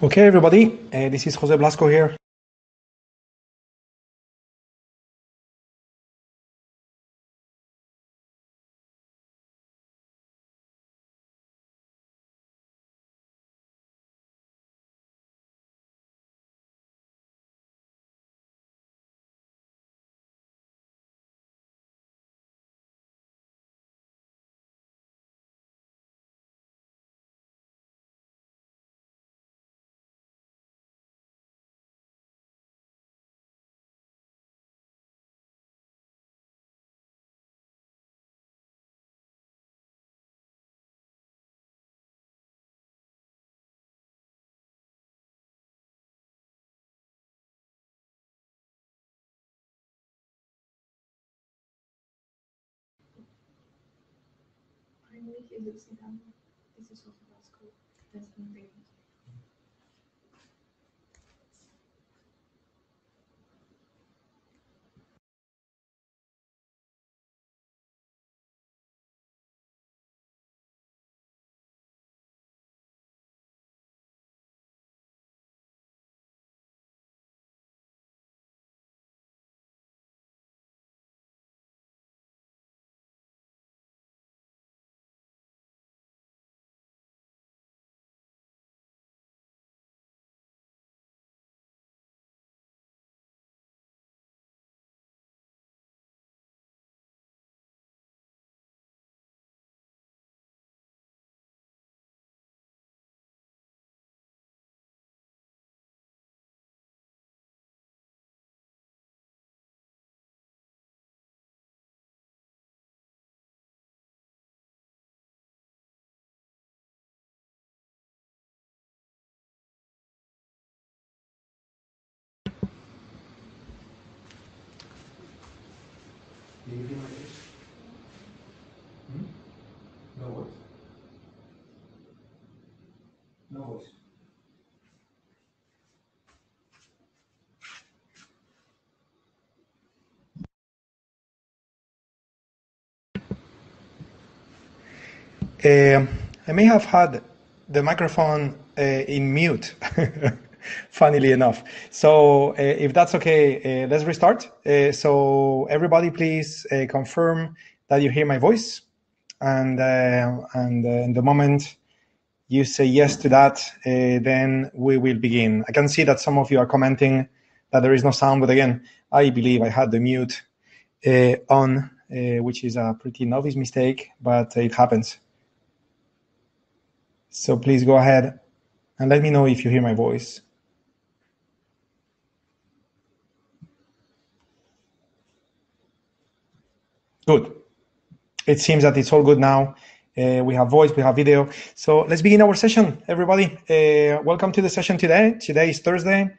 Okay, everybody, this is Jose Blasco here. Do you hear my voice? No voice. No voice. I may have had the microphone in mute, funnily enough. So if that's okay, let's restart. So everybody, please confirm that you hear my voice. And in the moment you say yes to that, then we will begin. I can see that some of you are commenting that there is no sound, but again, I believe I had the mute on, which is a pretty novice mistake, but it happens. So please go ahead and let me know if you hear my voice. Good. It seems that it's all good now. We have voice, we have video. So let's begin our session, everybody. Welcome to the session today. Today is Thursday,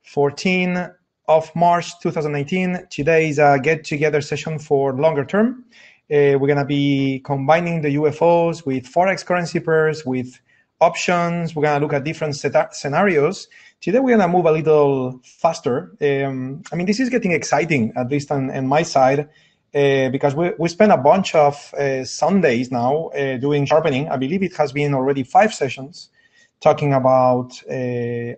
14 of March 2019. Today is a get-together session for longer term. We're going to be combining the UFOs with Forex currency pairs, with options. We're going to look at different scenarios. Today, we're going to move a little faster. I mean, this is getting exciting, at least on my side, because we spent a bunch of Sundays now doing sharpening. I believe it has been already 5 sessions talking about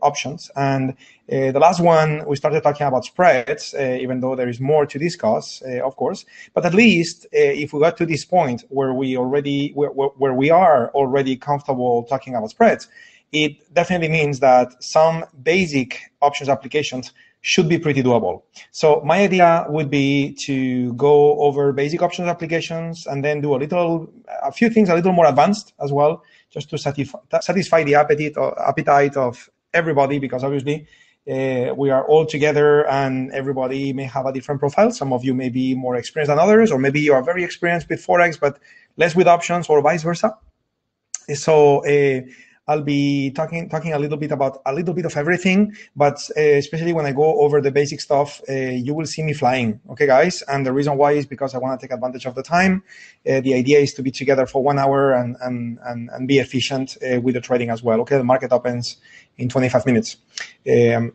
options. And the last one, we started talking about spreads, even though there is more to discuss, of course. But at least if we got to this point where we are already comfortable talking about spreads, it definitely means that some basic options applications should be pretty doable. So my idea would be to go over basic options applications and then do a few things a little more advanced as well, just to satisfy the appetite of everybody, because obviously we are all together and everybody may have a different profile. Some of you may be more experienced than others, or maybe you are very experienced with Forex, but less with options, or vice versa. So I'll be talking a little bit about a little bit of everything, but especially when I go over the basic stuff, you will see me flying, okay, guys? And the reason why is because I want to take advantage of the time. The idea is to be together for 1 hour and be efficient with the trading as well, okay? The market opens in 25 minutes.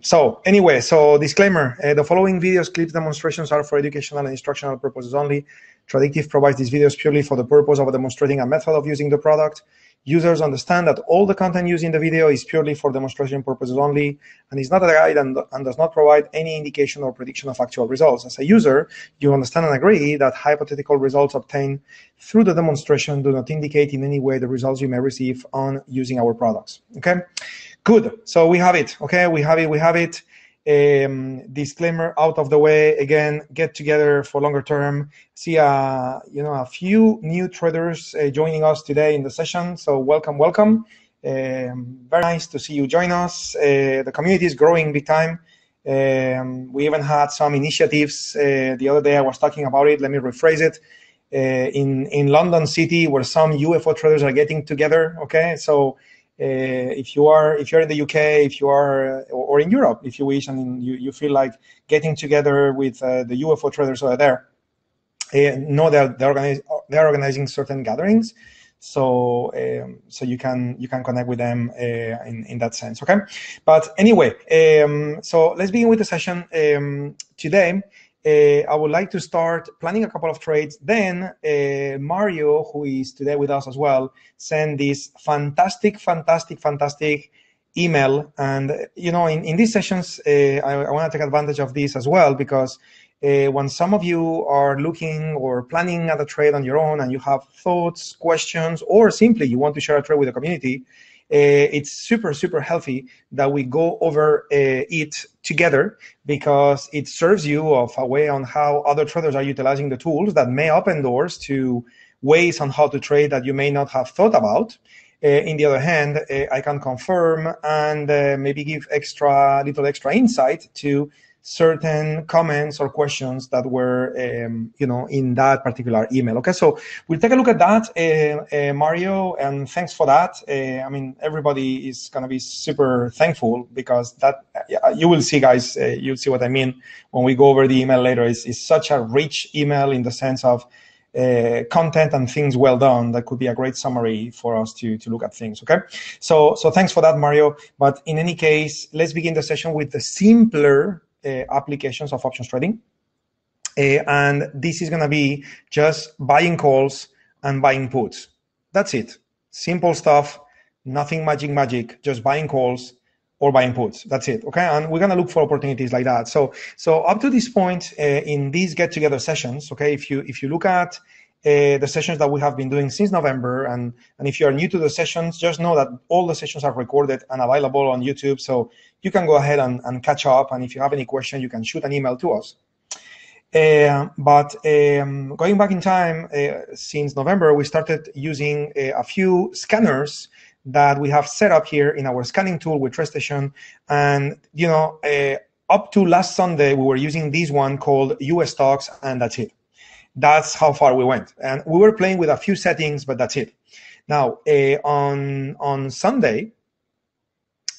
So anyway, so disclaimer, the following videos, clips, demonstrations are for educational and instructional purposes only. Tradictive provides these videos purely for the purpose of demonstrating a method of using the product. Users understand that all the content used in the video is purely for demonstration purposes only and is not a guide and does not provide any indication or prediction of actual results. As a user, you understand and agree that hypothetical results obtained through the demonstration do not indicate in any way the results you may receive on using our products. Okay, good. So we have it. Okay, we have it. Disclaimer out of the way. Again, get together for longer term. See a few new traders joining us today in the session. So welcome. Very nice to see you join us. The community is growing big time. We even had some initiatives. The other day I was talking about it. Let me rephrase it. In London City, where some UFO traders are getting together. Okay, so. If you're in the UK, if you are, or in Europe, if you wish, and you feel like getting together with the UFO traders over there, know that they're organizing certain gatherings, so you can connect with them in that sense. Okay, but anyway, so let's begin with the session today. I would like to start planning a couple of trades. Then Mario, who is today with us as well, sent this fantastic email. And in these sessions, I want to take advantage of this as well, because when some of you are looking or planning at a trade on your own and you have thoughts, questions, or simply you want to share a trade with the community, it's super healthy that we go over it together, because it serves you of a way on how other traders are utilizing the tools that may open doors to ways on how to trade that you may not have thought about. In the other hand, I can confirm and maybe give little extra insight to certain comments or questions that were in that particular email. Okay, so we'll take a look at that, Mario, and thanks for that. I mean, everybody is going to be super thankful, because that you will see, guys, you'll see what I mean when we go over the email later. It's such a rich email in the sense of content and things well done. That could be a great summary for us to look at things. Okay, so thanks for that, Mario. But in any case, let's begin the session with the simpler applications of options trading, and this is going to be just buying calls and buying puts. That's it. Simple stuff, nothing magic, just buying calls or buying puts. That's it. Okay, and we're going to look for opportunities like that. So up to this point in these get together sessions, okay, if you look at the sessions that we have been doing since November, and if you are new to the sessions, just know that all the sessions are recorded and available on YouTube, so you can go ahead and catch up, and if you have any question, you can shoot an email to us. But going back in time, since November, we started using a few scanners that we have set up here in our scanning tool with TradeStation, and up to last Sunday, we were using this one called US stocks, and that's it. That's how far we went. And we were playing with a few settings, but that's it. Now, on Sunday,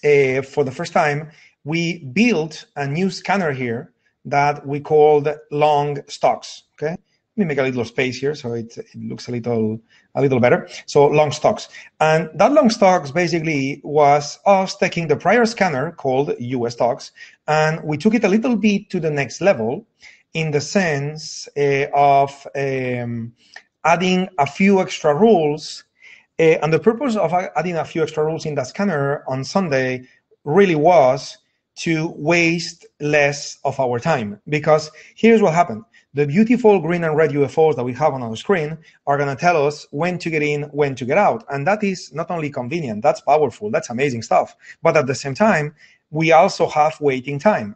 for the first time, we built a new scanner here that we called long stocks. Okay, let me make a little space here so it looks a little better. So long stocks, and that long stocks basically was us taking the prior scanner called US stocks, and we took it a little bit to the next level, in the sense of adding a few extra rules. And the purpose of adding a few extra rules in that scanner on Sunday really was to waste less of our time. Because here's what happened. The beautiful green and red UFOs that we have on our screen are going to tell us when to get in, when to get out. And that is not only convenient, that's powerful, that's amazing stuff. But at the same time, we also have waiting time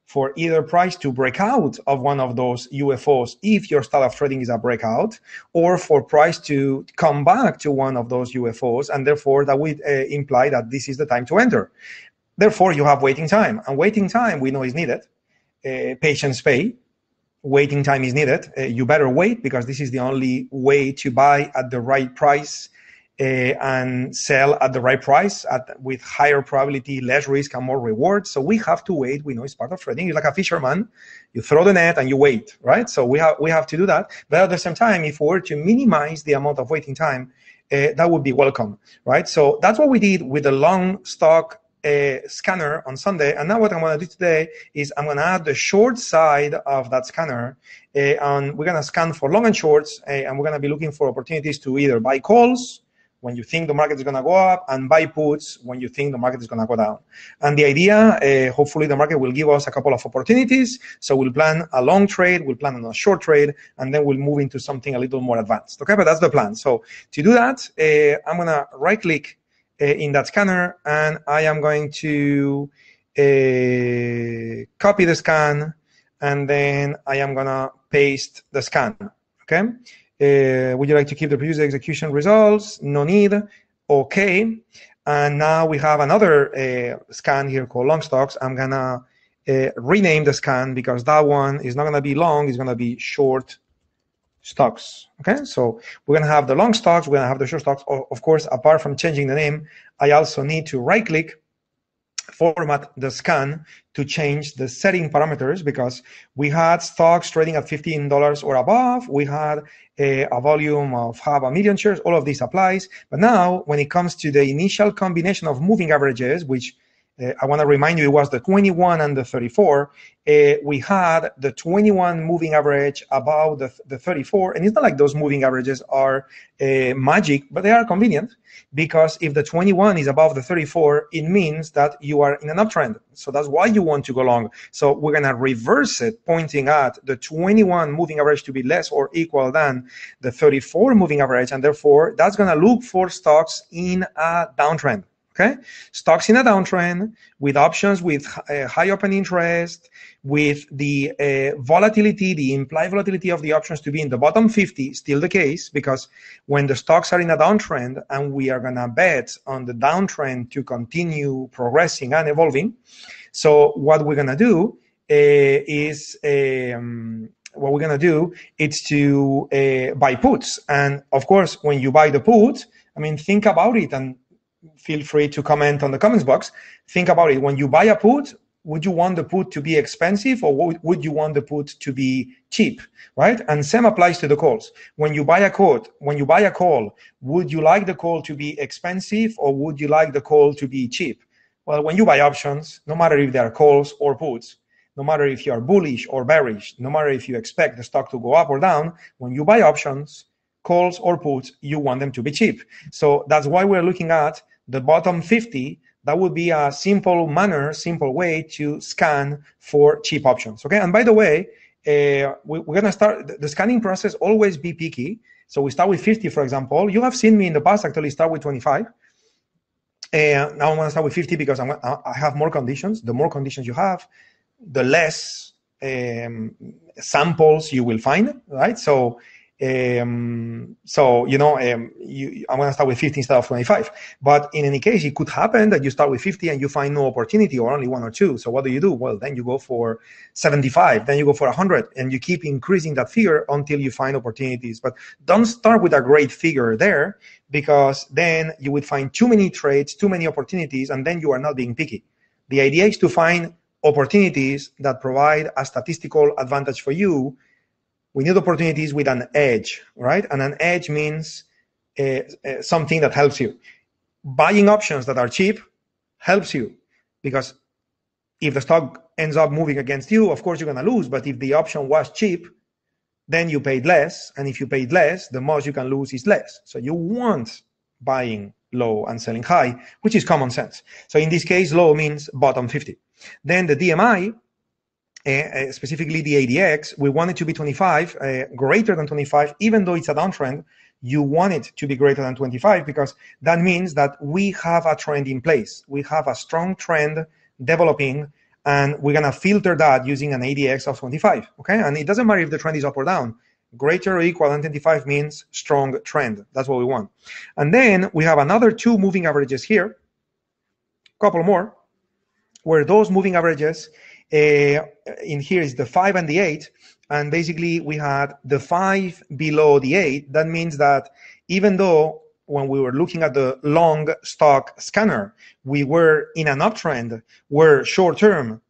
for either price to break out of one of those UFOs if your style of trading is a breakout, or for price to come back to one of those UFOs, and therefore that would imply that this is the time to enter. Therefore, you have waiting time, and waiting time we know is needed. Patience pay. Waiting time is needed. You better wait, because this is the only way to buy at the right price and sell at the right price with higher probability, less risk, and more reward. So we have to wait. We know it's part of trading. You're like a fisherman. You throw the net and you wait, right? So we have to do that. But at the same time, if we were to minimize the amount of waiting time, that would be welcome, right? So that's what we did with the long stock scanner on Sunday, and now what I'm going to do today is I'm going to add the short side of that scanner, and we're going to scan for long and shorts, and we're going to be looking for opportunities to either buy calls when you think the market is going to go up, and buy puts when you think the market is going to go down. And the idea, hopefully the market will give us a couple of opportunities. So we'll plan a long trade, we'll plan a short trade, and then we'll move into something a little more advanced. Okay, but that's the plan. So to do that, I'm going to right click in that scanner, and I am going to copy the scan, and then I am going to paste the scan. Okay. Would you like to keep the previous execution results? No need. Okay. And now we have another scan here called long stocks. I'm going to rename the scan because that one is not going to be long. It's going to be short stocks. Okay. So we're going to have the long stocks. We're going to have the short stocks. Of course, apart from changing the name, I also need to right click, format the scan to change the setting parameters, because we had stocks trading at $15 or above. We had a volume of 500,000 shares. All of this applies. But now when it comes to the initial combination of moving averages, which I want to remind you, it was the 21 and the 34. We had the 21 moving average above the 34. And it's not like those moving averages are magic, but they are convenient, because if the 21 is above the 34, it means that you are in an uptrend. So that's why you want to go long. So we're going to reverse it, pointing at the 21 moving average to be less or equal than the 34 moving average. And therefore, that's going to look for stocks in a downtrend. Okay, stocks in a downtrend with options with high open interest, with the volatility, the implied volatility of the options to be in the bottom 50, still the case, because when the stocks are in a downtrend and we are going to bet on the downtrend to continue progressing and evolving. So what we're going to do is to buy puts. And of course, when you buy the put, I mean, think about it, and feel free to comment on the comments box. Think about it. When you buy a put, would you want the put to be expensive, or would you want the put to be cheap, right? And same applies to the calls. When you buy a call, would you like the call to be expensive, or would you like the call to be cheap? Well, when you buy options, no matter if they are calls or puts, no matter if you are bullish or bearish, no matter if you expect the stock to go up or down, when you buy options, calls or puts, you want them to be cheap. So that's why we're looking at the bottom 50. That would be a simple way to scan for cheap options. Okay. And by the way, we're going to start the scanning process, always be picky. So we start with 50, for example. You have seen me in the past actually start with 25. Now I'm going to start with 50 because I have more conditions. The more conditions you have, the less samples you will find, right? I'm going to start with 50 instead of 25. But in any case, it could happen that you start with 50 and you find no opportunity, or only one or two. So what do? Well, then you go for 75, then you go for 100, and you keep increasing that figure until you find opportunities. But don't start with a great figure there, because then you would find too many trades, too many opportunities, and then you are not being picky. The idea is to find opportunities that provide a statistical advantage for you. We need opportunities with an edge, right? And an edge means something that helps you. Buying options that are cheap helps you, because if the stock ends up moving against you, of course you're going to lose. But if the option was cheap, then you paid less. And if you paid less, the most you can lose is less. So you want buying low and selling high, which is common sense. So in this case, low means bottom 50. Then the DMI, specifically the ADX, we want it to be 25, greater than 25, even though it's a downtrend. You want it to be greater than 25, because that means that we have a trend in place. We have a strong trend developing, and we're going to filter that using an ADX of 25. Okay, and it doesn't matter if the trend is up or down. Greater or equal than 25 means strong trend. That's what we want. And then we have another two moving averages here, a couple more, where those moving averages in here is the 5 and the 8, and basically we had the 5 below the 8. That means that even though when we were looking at the long stock scanner, we were in an uptrend where short term,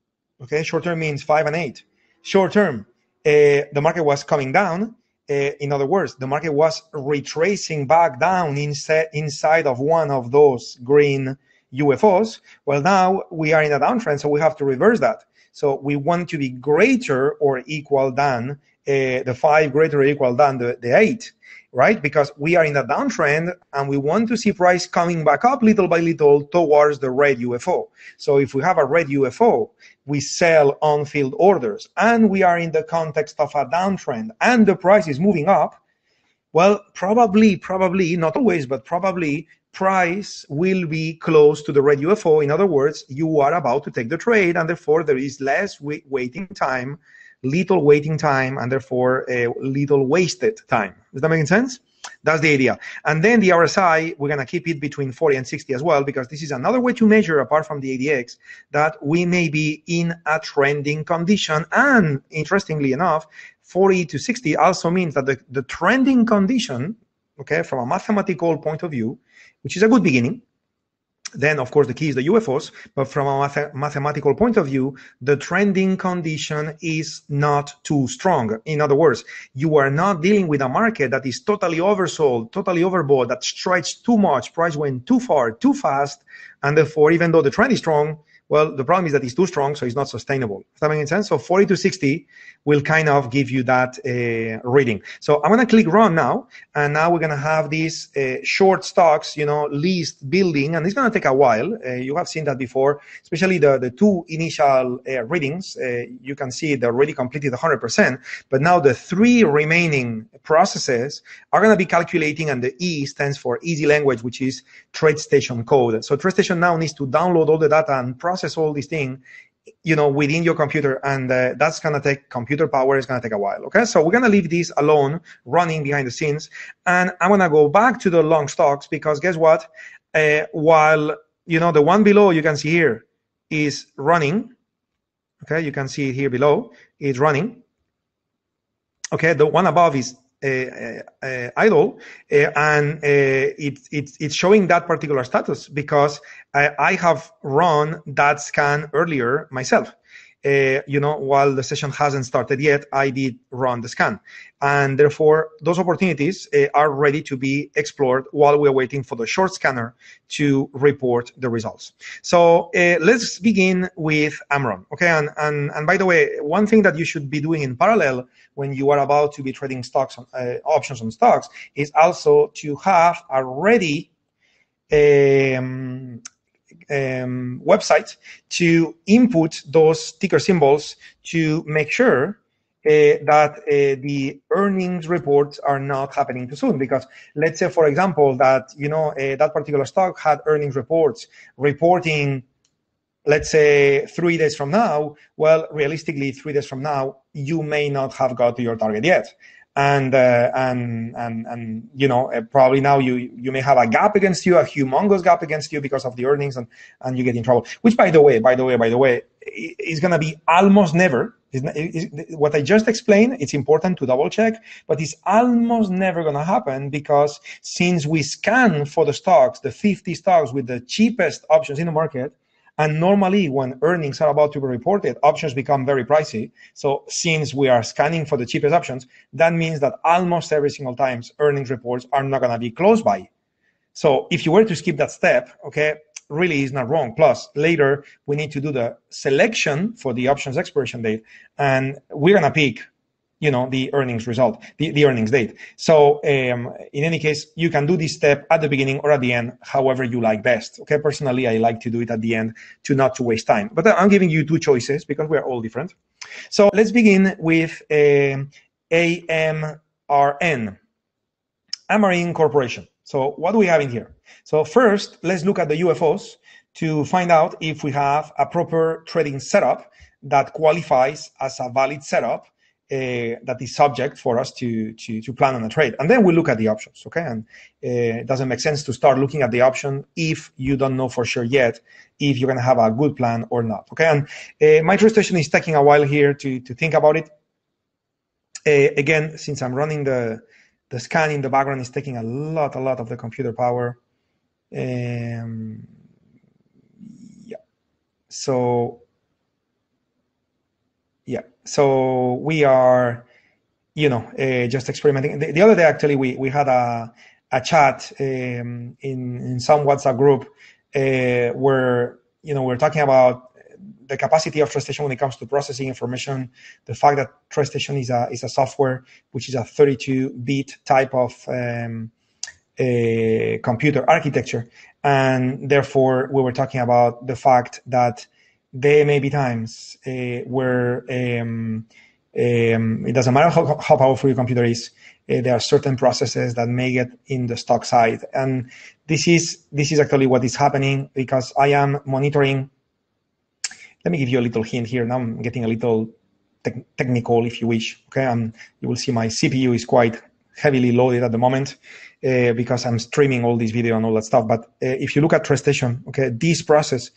okay, short term means 5 and 8, short term, the market was coming down. In other words, the market was retracing back down inside of one of those green UFOs. Well, now we are in a downtrend, so we have to reverse that. So we want to be greater or equal than the 5, greater or equal than the 8, right? Because we are in a downtrend and we want to see price coming back up little by little towards the red UFO. So if we have a red UFO, we sell on-field orders and we are in the context of a downtrend and the price is moving up, well, probably, not always, but probably price will be close to the red UFO. In other words, you are about to take the trade and therefore there is less waiting time, little waiting time, and therefore little wasted time. Does that make sense? That's the idea. And then the RSI, we're going to keep it between 40 and 60 as well, because this is another way to measure, apart from the ADX, that we may be in a trending condition. And interestingly enough, 40 to 60 also means that the trending condition, okay, from a mathematical point of view, which is a good beginning. Then, of course, the key is the UFOs, but from a mathematical point of view, the trending condition is not too strong. In other words, you are not dealing with a market that is totally oversold, totally overbought, that stretched too much, price went too far, too fast, and therefore, even though the trend is strong, well, the problem is that it's too strong, so it's not sustainable. Does that make sense? So 40 to 60 will kind of give you that reading. So I'm going to click run now, and now we're going to have these short stocks, list building, and it's going to take a while. You have seen that before, especially the 2 initial readings. You can see they already completed 100%, but now the 3 remaining processes are going to be calculating, and the E stands for easy language, which is TradeStation code. So TradeStation now needs to download all the data and process all these things, within your computer, and that's going to take computer power. It's going to take a while. Okay, so we're going to leave this alone, running behind the scenes, and I'm going to go back to the long stocks, because guess what? While the one below, you can see here, is running. Okay, you can see it here below, it's running. Okay, the one above is idle, and it's showing that particular status because I have run that scan earlier myself. While the session hasn't started yet, I did run the scan, and therefore those opportunities are ready to be explored while we're waiting for the short scanner to report the results. So let's begin with AMRN. Okay, and by the way, one thing that you should be doing in parallel when you are about to be trading stocks, options on stocks, is also to have a ready website to input those ticker symbols to make sure that the earnings reports are not happening too soon. Because let's say, for example, that that particular stock had earnings reports reporting, let's say 3 days from now. Well, realistically, 3 days from now, you may not have got to your target yet. And probably now you may have a gap against you, a humongous gap against you because of the earnings, and you get in trouble. Which, by the way, is going to be almost never. What I just explained, it's important to double check, but it's almost never going to happen, because since we scan for the stocks, the 50 stocks with the cheapest options in the market, and normally when earnings are about to be reported, options become very pricey. So since we are scanning for the cheapest options, that means that almost every single time earnings reports are not going to be close by. So if you were to skip that step, okay, really is not wrong. Plus, later we need to do the selection for the options expiration date, and we're going to pick the earnings result, the earnings date. So in any case, you can do this step at the beginning or at the end, however you like best. Okay, personally, I like to do it at the end not to waste time. But I'm giving you 2 choices because we are all different. So let's begin with AMRN, AMRN Corporation. So what do we have in here? So first, let's look at the UFOs to find out if we have a proper trading setup that qualifies as a valid setup that is subject for us to plan on a trade. And then we look at the options, okay? And it doesn't make sense to start looking at the option if you don't know for sure yet if you're going to have a good plan or not, okay? And my TradeStation is taking a while here to think about it. Again, since I'm running the scan in the background, it's taking a lot of the computer power. Yeah. So we are, just experimenting. The other day, actually, we had a chat in some WhatsApp group where we're talking about the capacity of TradeStation when it comes to processing information, the fact that TradeStation is a software which is a 32-bit type of computer architecture, and therefore we were talking about the fact that there may be times where it doesn't matter how powerful your computer is. There are certain processes that may get in the stock side, and this is actually what is happening because I am monitoring. Let me give you a little hint here. Now I'm getting a little technical, if you wish. Okay, you will see my CPU is quite heavily loaded at the moment because I'm streaming all this video and all that stuff. But if you look at TradeStation, okay, this process,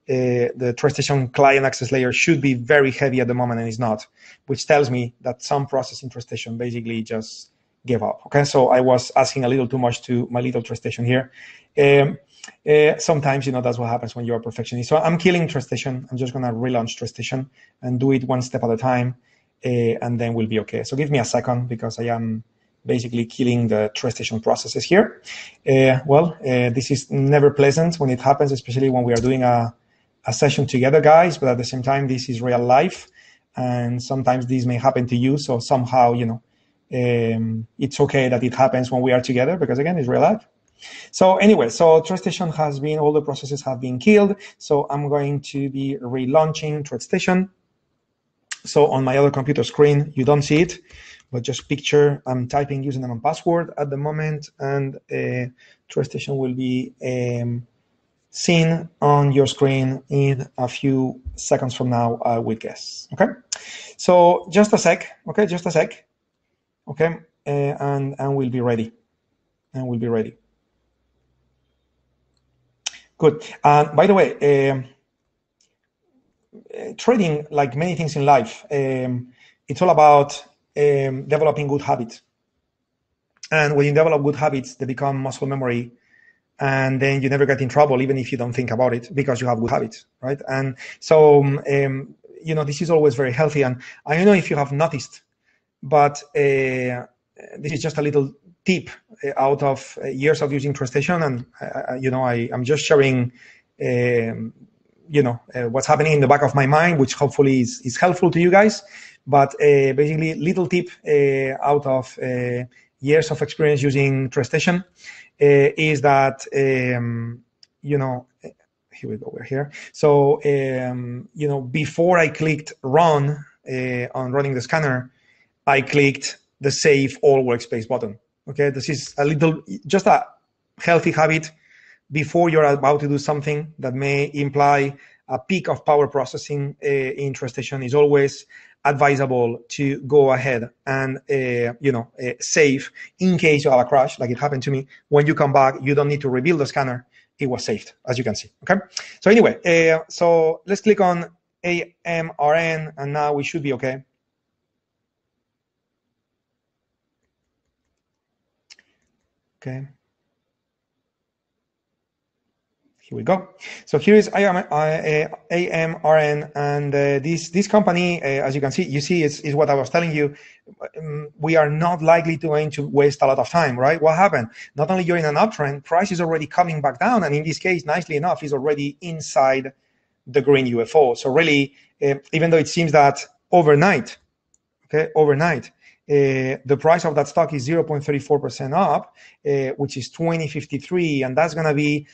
the TradeStation client access layer should be very heavy at the moment, and it's not, which tells me that some process in TradeStation basically just gave up. Okay, so I was asking a little too much to my little TradeStation here. Sometimes, that's what happens when you're a perfectionist. So I'm killing TradeStation. I'm just going to relaunch TradeStation and do it one step at a time, and then we'll be okay. So give me a second because I am basically killing the TradeStation processes here. This is never pleasant when it happens, especially when we are doing a session together, guys, but at the same time, this is real life, and sometimes this may happen to you. So somehow, it's okay that it happens when we are together because, again, it's real life. So anyway, so TradeStation has been, all the processes have been killed. So I'm going to be relaunching TradeStation. So on my other computer screen, you don't see it, but just picture I'm typing username and password at the moment, and TradeStation will be seen on your screen in a few seconds from now, I would guess. Okay, so just a sec. Okay, just a sec. Okay, and we'll be ready. And we'll be ready. Good. And by the way, trading, like many things in life, it's all about developing good habits. And when you develop good habits, they become muscle memory, and then you never get in trouble, even if you don't think about it, because you have good habits, right? And so, this is always very healthy. And I don't know if you have noticed, but this is just a little tip out of years of using TradeStation, and I'm just sharing, what's happening in the back of my mind, which hopefully is helpful to you guys. But basically, little tip out of years of experience using TradeStation is that here we go. We're here. So before I clicked run on running the scanner, I clicked the Save All Workspace button. Okay, this is just a healthy habit before you're about to do something that may imply a peak of power processing in TradeStation. Is always advisable to go ahead and save in case you have a crash, like it happened to me. When you come back, you don't need to rebuild the scanner. It was saved, as you can see. Okay, so anyway, so let's click on AMRN, and now we should be okay. Okay. Here we go. So here is AMRN, and this company, as you can see, is what I was telling you. We are not likely going to waste a lot of time, right? What happened? Not only you're in an uptrend, price is already coming back down, and in this case, nicely enough, is already inside the green UFO. So really, even though it seems that overnight, the price of that stock is 0.34% up, which is 2053, and that's going to be,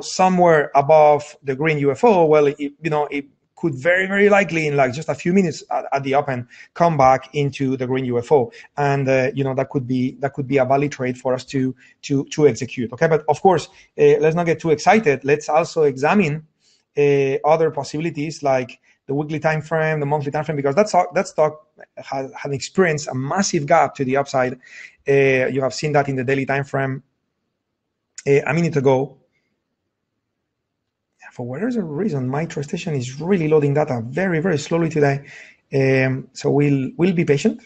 somewhere above the green UFO. Well, it could very, very likely in like just a few minutes at the open come back into the green UFO, and that could be a valid trade for us to execute. Okay, but of course, let's not get too excited. Let's also examine other possibilities like the weekly time frame, the monthly time frame, because that stock had experienced a massive gap to the upside. You have seen that in the daily time frame a minute ago. For whatever reason, my TradeStation is really loading data very, very slowly today. So we'll be patient.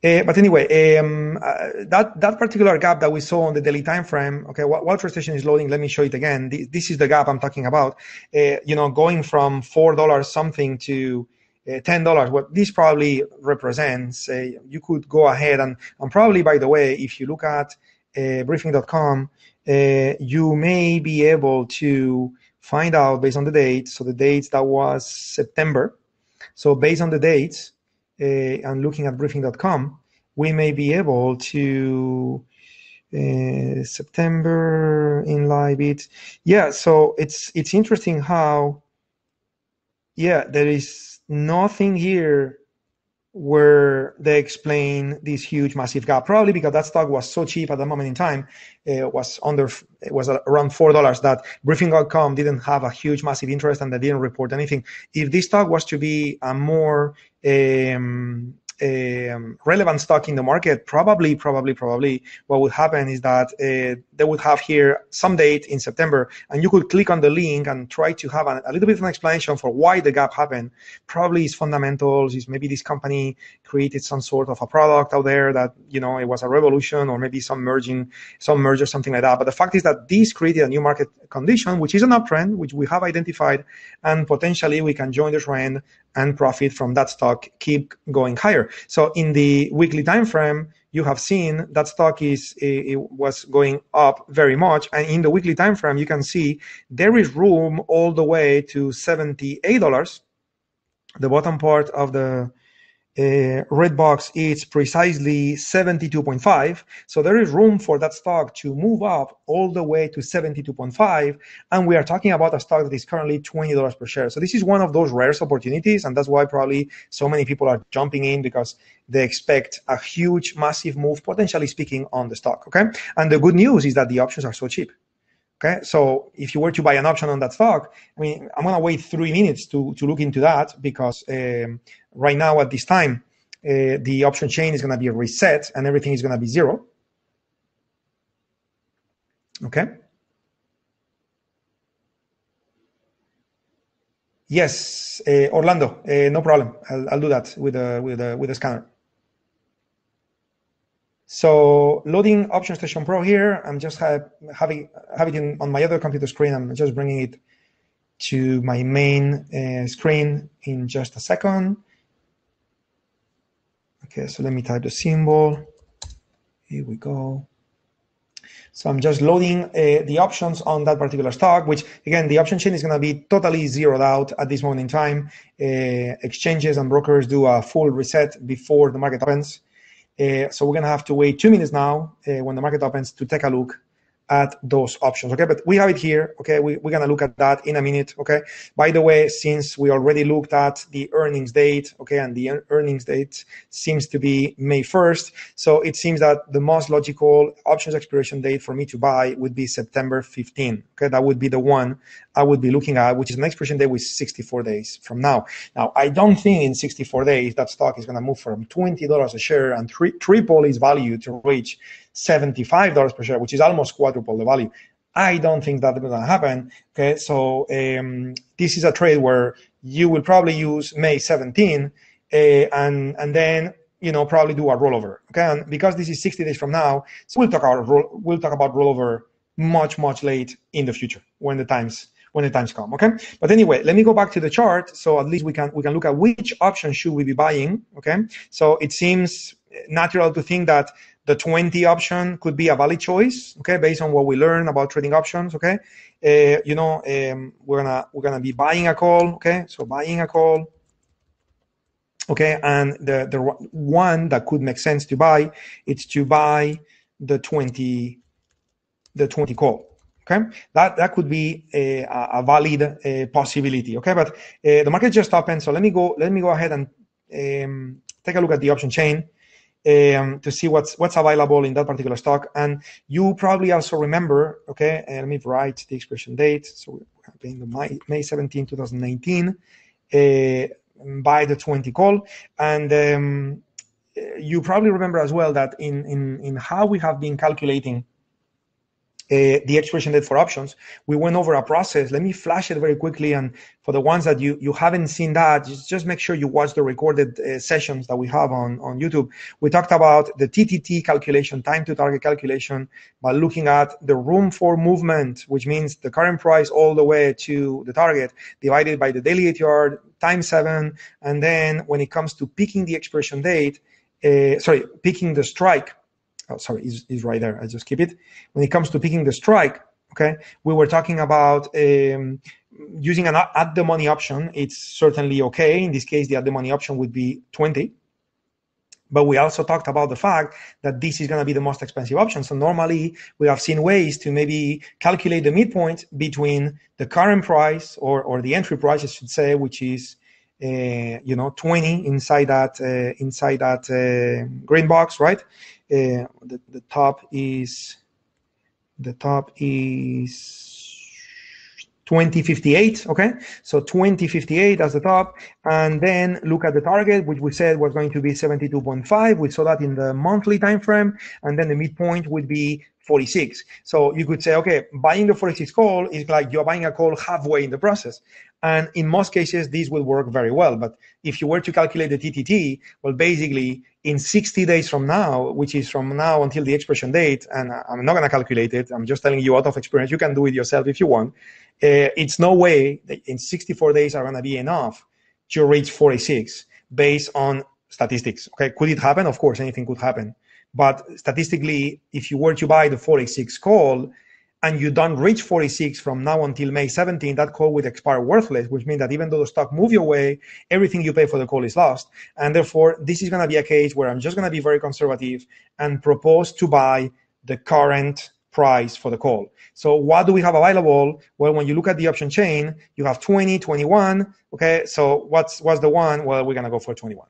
But anyway, that particular gap that we saw on the daily time frame, okay, while TradeStation is loading, let me show it again. This is the gap I'm talking about. Going from $4 something to $10. What this probably represents, you could go ahead and probably, by the way, if you look at briefing.com, you may be able to find out based on the dates. So the dates, that was September. So based on the dates and looking at briefing.com, we may be able to September in live it. Yeah, so it's interesting how, yeah, there is nothing here where they explain this huge massive gap, probably because that stock was so cheap at the moment in time. It was around $4 that briefing.com didn't have a huge massive interest and they didn't report anything. If this stock was to be a more relevant stock in the market, probably what would happen is that they would have here some date in September, and you could click on the link and try to have a little bit of an explanation for why the gap happened. Probably it's fundamentals, is maybe this company created some sort of a product out there that, you know, it was a revolution, or maybe some merger, something like that. But the fact is that this created a new market condition, which is an uptrend, which we have identified, and potentially we can join the trend and profit from that stock, keep going higher. So in the weekly time frame, you have seen that stock it was going up very much, and in the weekly time frame, you can see there is room all the way to $78. The bottom part of the red box is precisely 72.5. So there is room for that stock to move up all the way to 72.5. And we are talking about a stock that is currently $20 per share. So this is one of those rare opportunities. And that's why probably so many people are jumping in, because they expect a huge, massive move, potentially speaking, on the stock. Okay. And the good news is that the options are so cheap. Okay, so if you were to buy an option on that stock, I mean, I'm going to wait 3 minutes to look into that, because right now at this time, the option chain is going to be reset and everything is going to be zero. Okay. Yes, Orlando, no problem. I'll do that with the scanner. So loading Option Station Pro here. I'm just have it on my other computer screen. I'm just bringing it to my main screen in just a second. Okay, so let me type the symbol. Here we go. So I'm just loading the options on that particular stock, which, again, the option chain is going to be totally zeroed out at this moment in time. Exchanges and brokers do a full reset before the market opens. So we're going to have to wait 2 minutes now when the market opens to take a look at those options. Okay, but we have it here. Okay, we're going to look at that in a minute. Okay, by the way, since we already looked at the earnings date, okay, and the earnings date seems to be May 1st, so it seems that the most logical options expiration date for me to buy would be September 15. Okay, that would be the one I would be looking at, which is an expiration date with 64 days from now. Now, I don't think in 64 days that stock is going to move from $20 a share and triple its value to reach $75 per share, which is almost quadruple the value. I don't think that's going to happen. Okay, so this is a trade where you will probably use May 17 and then, you know, probably do a rollover. Okay, and because this is 60 days from now, so we'll talk about rollover much late in the future when the times come. Okay, but anyway, let me go back to the chart, so at least we can look at which option should we be buying. Okay, so it seems natural to think that the 20 option could be a valid choice, okay, based on what we learn about trading options, okay. We're gonna be buying a call, okay, so buying a call, okay, and the one that could make sense to buy, it's to buy the 20 call. Okay, that could be a valid possibility. Okay, but the market just opened, so let me go ahead and take a look at the option chain to see what's available in that particular stock. And you probably also remember, okay, let me write the expiration date. So we're in the May 17, 2019, buy the 20 call. And you probably remember as well that in how we have been calculating the expiration date for options, we went over a process. Let me flash it very quickly. And for the ones that you haven't seen that, just make sure you watch the recorded sessions that we have on YouTube. We talked about the TTT calculation, time to target calculation, by looking at the room for movement, which means the current price all the way to the target, divided by the daily ATR times 7. And then when it comes to picking the expiration date, picking the strike, oh, sorry, is right there. I just keep it. When it comes to picking the strike, okay, we were talking about using an at-the-money option. It's certainly okay. In this case, the at-the-money option would be 20. But we also talked about the fact that this is going to be the most expensive option. So normally we have seen ways to maybe calculate the midpoint between the current price or the entry price, I should say, which is 20 inside that green box, right? The top is 2058, okay? So 2058 as the top, and then look at the target, which we said was going to be 72.5. We saw that in the monthly time frame, and then the midpoint would be 46. So you could say, okay, buying the 46 call is like you're buying a call halfway in the process. And in most cases, this will work very well. But if you were to calculate the TTT, well, basically in 60 days from now, which is from now until the expiration date, and I'm not going to calculate it, I'm just telling you out of experience, you can do it yourself if you want. It's no way that in 64 days are going to be enough to reach 46 based on statistics. Okay, could it happen? Of course, anything could happen. But statistically, if you were to buy the 46 call and you don't reach 46 from now until May 17, that call would expire worthless, which means that even though the stock move your way, everything you pay for the call is lost. And therefore, this is going to be a case where I'm just going to be very conservative and propose to buy the current price for the call. So what do we have available? Well, when you look at the option chain, you have 20, 21. Okay, so what's the one? Well, we're going to go for 21.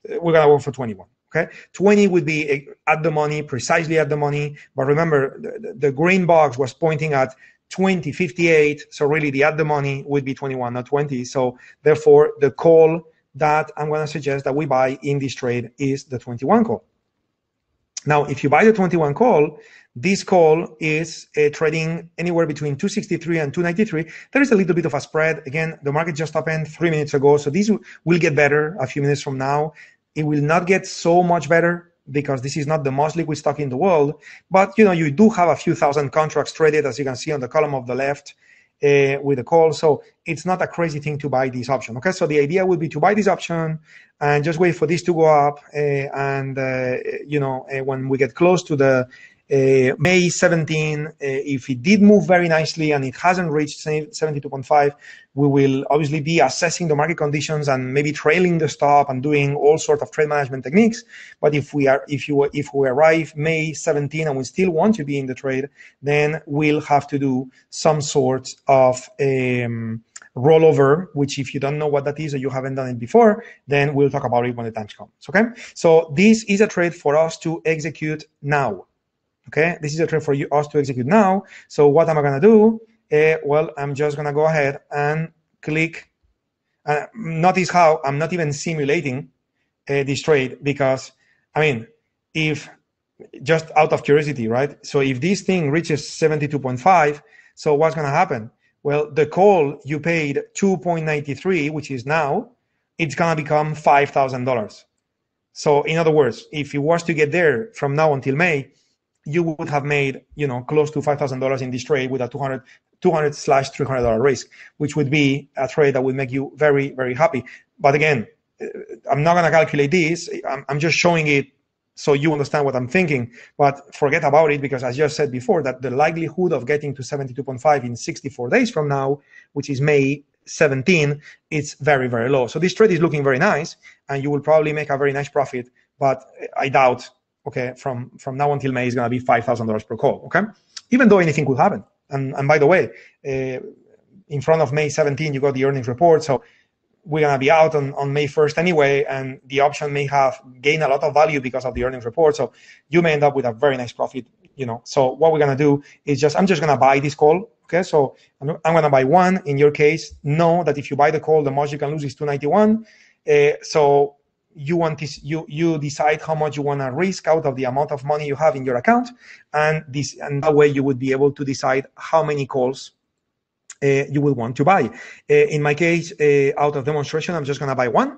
We're going to go for 21. Okay, 20 would be at the money, precisely at the money. But remember, the green box was pointing at 2058. So really the at the money would be 21, not 20. So therefore, the call that I'm going to suggest that we buy in this trade is the 21 call. Now, if you buy the 21 call, this call is trading anywhere between 263 and 293. There is a little bit of a spread. Again, the market just opened 3 minutes ago. So this will get better a few minutes from now. It will not get so much better because this is not the most liquid stock in the world. But, you do have a few thousand contracts traded, as you can see on the column of the left with the call. So it's not a crazy thing to buy this option. Okay, so the idea would be to buy this option and just wait for this to go up. When we get close to the May 17, if it did move very nicely and it hasn't reached 72.5, we will obviously be assessing the market conditions and maybe trailing the stop and doing all sorts of trade management techniques. But if we arrive May 17 and we still want to be in the trade, then we'll have to do some sort of rollover, which if you don't know what that is or you haven't done it before, then we'll talk about it when the time comes. Okay, so this is a trade for us to execute now. Okay, this is a trade for us to execute now. So what am I going to do? Well, I'm just going to go ahead and click. Notice how I'm not even simulating this trade because, if just out of curiosity, right? So if this thing reaches 72.5, so what's going to happen? Well, the call you paid 2.93, which is now, it's going to become $5,000. So in other words, if it was to get there from now until May, you would have made, close to $5,000 in this trade with a $200/$300 risk, which would be a trade that would make you very, very happy. But again, I'm not going to calculate this. I'm just showing it so you understand what I'm thinking. But forget about it because, as you said before, that the likelihood of getting to 72.5 in 64 days from now, which is May 17, it's very, very low. So this trade is looking very nice, and you will probably make a very nice profit. But I doubt. Okay, from now until May is going to be $5,000 per call. Okay, even though anything could happen. And by the way, in front of May 17, you got the earnings report. So we're going to be out on May 1st anyway, and the option may have gained a lot of value because of the earnings report. So you may end up with a very nice profit. So what we're going to do is I'm just going to buy this call. Okay, so I'm going to buy one. In your case, know that if you buy the call, the most you can lose is 291. So you decide how much you want to risk out of the amount of money you have in your account, and that way you would be able to decide how many calls you will want to buy. In my case, out of demonstration, I'm just going to buy one.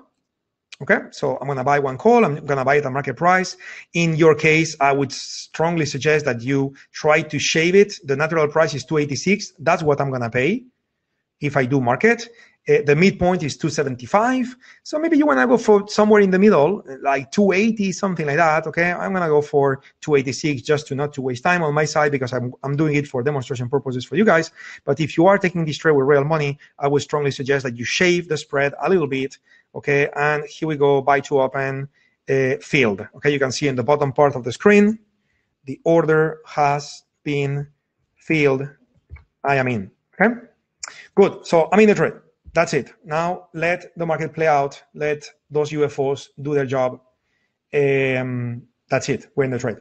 Okay, so I'm going to buy one call. I'm going to buy it at market price. In your case, I would strongly suggest that you try to shave it. The natural price is 286. That's what I'm going to pay if I do market. The midpoint is 275. So maybe you want to go for somewhere in the middle, like 280, something like that. Okay, I'm going to go for 286 just to not to waste time on my side, because I'm doing it for demonstration purposes for you guys. But if you are taking this trade with real money, I would strongly suggest that you shave the spread a little bit. Okay, and here we go, buy to open, filled. Okay, you can see in the bottom part of the screen, the order has been filled. I am in. Okay, good. So I'm in the trade. That's it. Now let the market play out. Let those UFOs do their job. That's it. We're in the trade.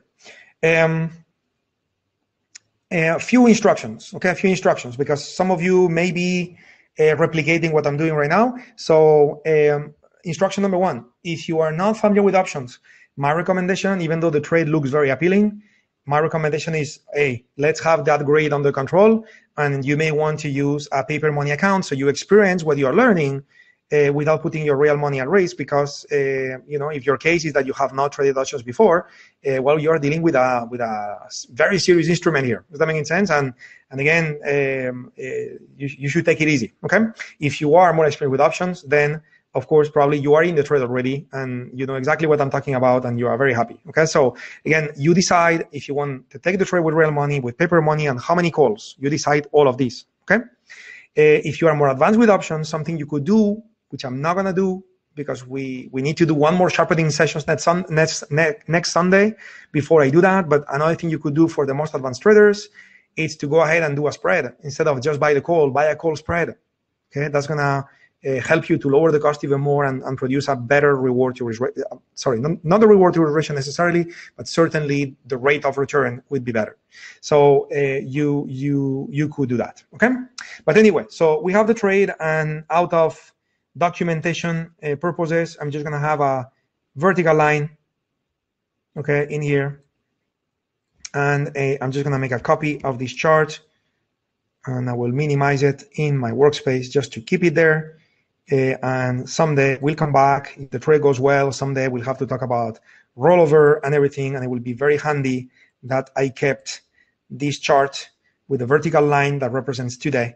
A few instructions. Okay, a few instructions, because some of you may be replicating what I'm doing right now. So instruction number one: if you are not familiar with options, my recommendation, even though the trade looks very appealing, my recommendation is, hey, let's have that grade under control. And you may want to use a paper money account so you experience what you are learning without putting your real money at risk. Because if your case is that you have not traded options before, well, you are dealing with a very serious instrument here. Does that make sense? And again, you should take it easy. Okay. If you are more experienced with options, then of course, probably you are in the trade already and you know exactly what I'm talking about and you are very happy. Okay, so again, you decide if you want to take the trade with real money, with paper money, and how many calls. You decide all of these. Okay, if you are more advanced with options, something you could do, which I'm not gonna do because we need to do one more sharpening sessions next Sunday before I do that. But another thing you could do for the most advanced traders is to go ahead and do a spread instead of just buy the call, buy a call spread. Okay, that's gonna help you to lower the cost even more and produce a better reward to risk. Sorry, not the reward to risk ratio necessarily, but certainly the rate of return would be better. So you could do that. Okay, but anyway, so we have the trade, and out of documentation purposes, I'm just gonna have a vertical line, okay, in here, and I'm just gonna make a copy of this chart, and I will minimize it in my workspace just to keep it there. And someday we'll come back. If the trade goes well, someday we'll have to talk about rollover and everything, and it will be very handy that I kept this chart with a vertical line that represents today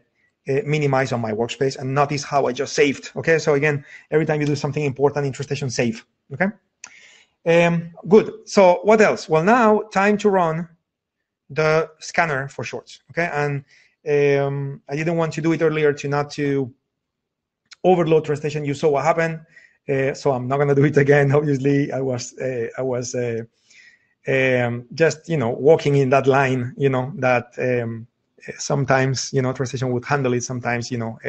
minimized on my workspace. And notice how I just saved. Okay, so again, every time you do something important in TradeStation, save. Okay, good. So what else? Well, now time to run the scanner for shorts. Okay, and I didn't want to do it earlier to overload TradeStation. You saw what happened, so I'm not going to do it again. Obviously, I was just walking in that line. That sometimes TradeStation would handle it. Sometimes you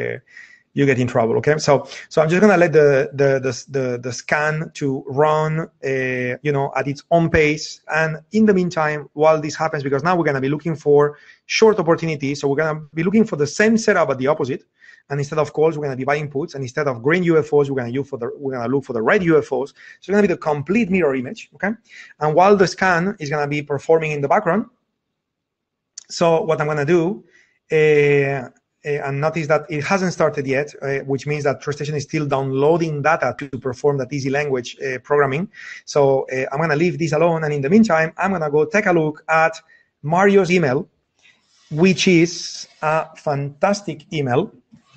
get in trouble. Okay, so I'm just going to let the scan to run at its own pace. And in the meantime, while this happens, because now we're going to be looking for short opportunities, so we're going to be looking for the same setup at the opposite. And instead of calls, we're going to be buying puts. And instead of green UFOs, we're going to look for the red UFOs. So it's going to be the complete mirror image, okay? And while the scan is going to be performing in the background, so what I'm going to do, and notice that it hasn't started yet, which means that TradeStation is still downloading data to perform that easy language programming. So I'm going to leave this alone. And in the meantime, I'm going to go take a look at Mario's email, which is a fantastic email.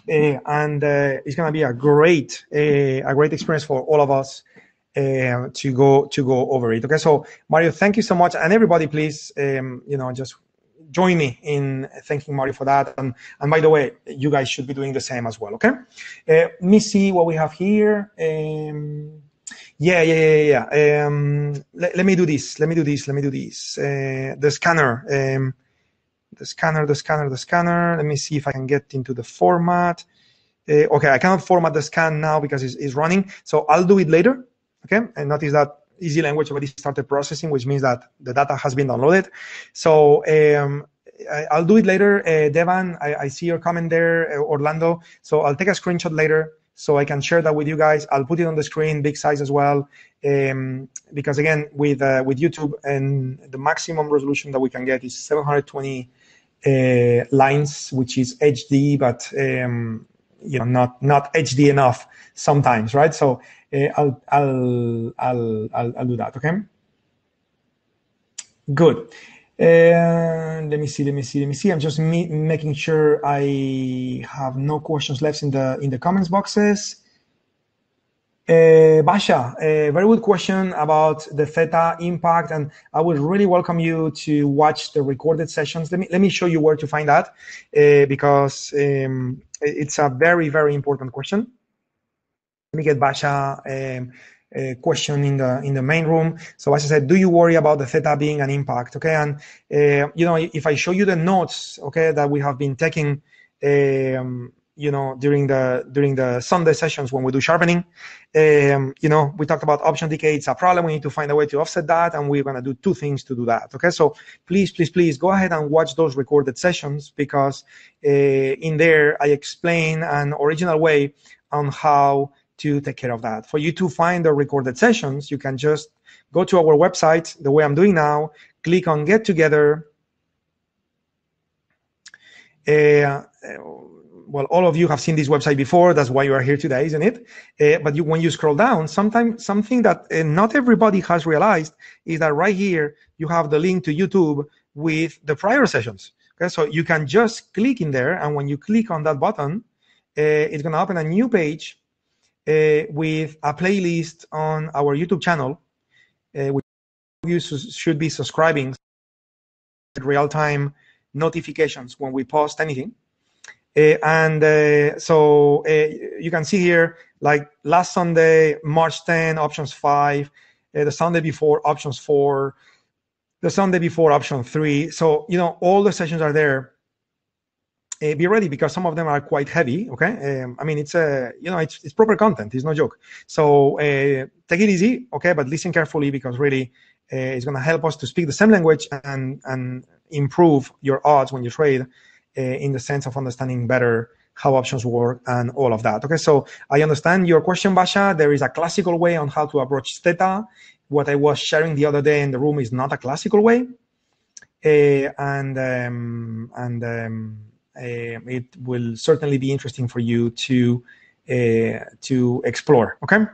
And it's going to be a great experience for all of us to go over it. Okay, so Mario, thank you so much, and everybody, please, just join me in thanking Mario for that. And by the way, you guys should be doing the same as well. Okay, let me see what we have here. Yeah. Let me do this. The scanner. The scanner. Let me see if I can get into the format. Okay, I cannot format the scan now because it's running. So I'll do it later. Okay, and notice that easy language already started processing, which means that the data has been downloaded. So I'll do it later. Devan, I see your comment there, Orlando. So I'll take a screenshot later so I can share that with you guys. I'll put it on the screen, big size as well. Because again, with YouTube, and the maximum resolution that we can get is 720 lines, which is HD, but not HD enough sometimes, right? So I'll do that. Okay. Good. Let me see. I'm just making sure I have no questions left in the comments boxes. Basha, a very good question about the theta impact, and I would really welcome you to watch the recorded sessions. Let me show you where to find that, because it's a very, very important question. Let me get Basha a question in the main room. So as I said, do you worry about the theta being an impact? Okay, and if I show you the notes, okay, that we have been taking, during the Sunday sessions when we do sharpening, we talked about option decay. It's a problem. We need to find a way to offset that, and we're gonna do two things to do that. Okay, so please go ahead and watch those recorded sessions, because in there I explain an original way on how to take care of that. For you to find the recorded sessions, you can just go to our website the way I'm doing now, click on Get Together. Well, all of you have seen this website before. That's why you are here today, isn't it? But when you scroll down, something that not everybody has realized is that right here, you have the link to YouTube with the prior sessions. Okay, so you can just click in there, and when you click on that button, it's going to open a new page with a playlist on our YouTube channel, which you should be subscribing to real-time notifications when we post anything. So you can see here, like last Sunday, March 10, options 5, the Sunday before, options 4, the Sunday before, option 3. So, all the sessions are there. Be ready, because some of them are quite heavy. Okay, I mean, it's it's proper content. It's no joke. So take it easy, okay, but listen carefully, because really it's going to help us to speak the same language and improve your odds when you trade, in the sense of understanding better how options work and all of that. Okay, so I understand your question, Basha. There is a classical way on how to approach theta. What I was sharing the other day in the room is not a classical way, it will certainly be interesting for you to explore. Okay.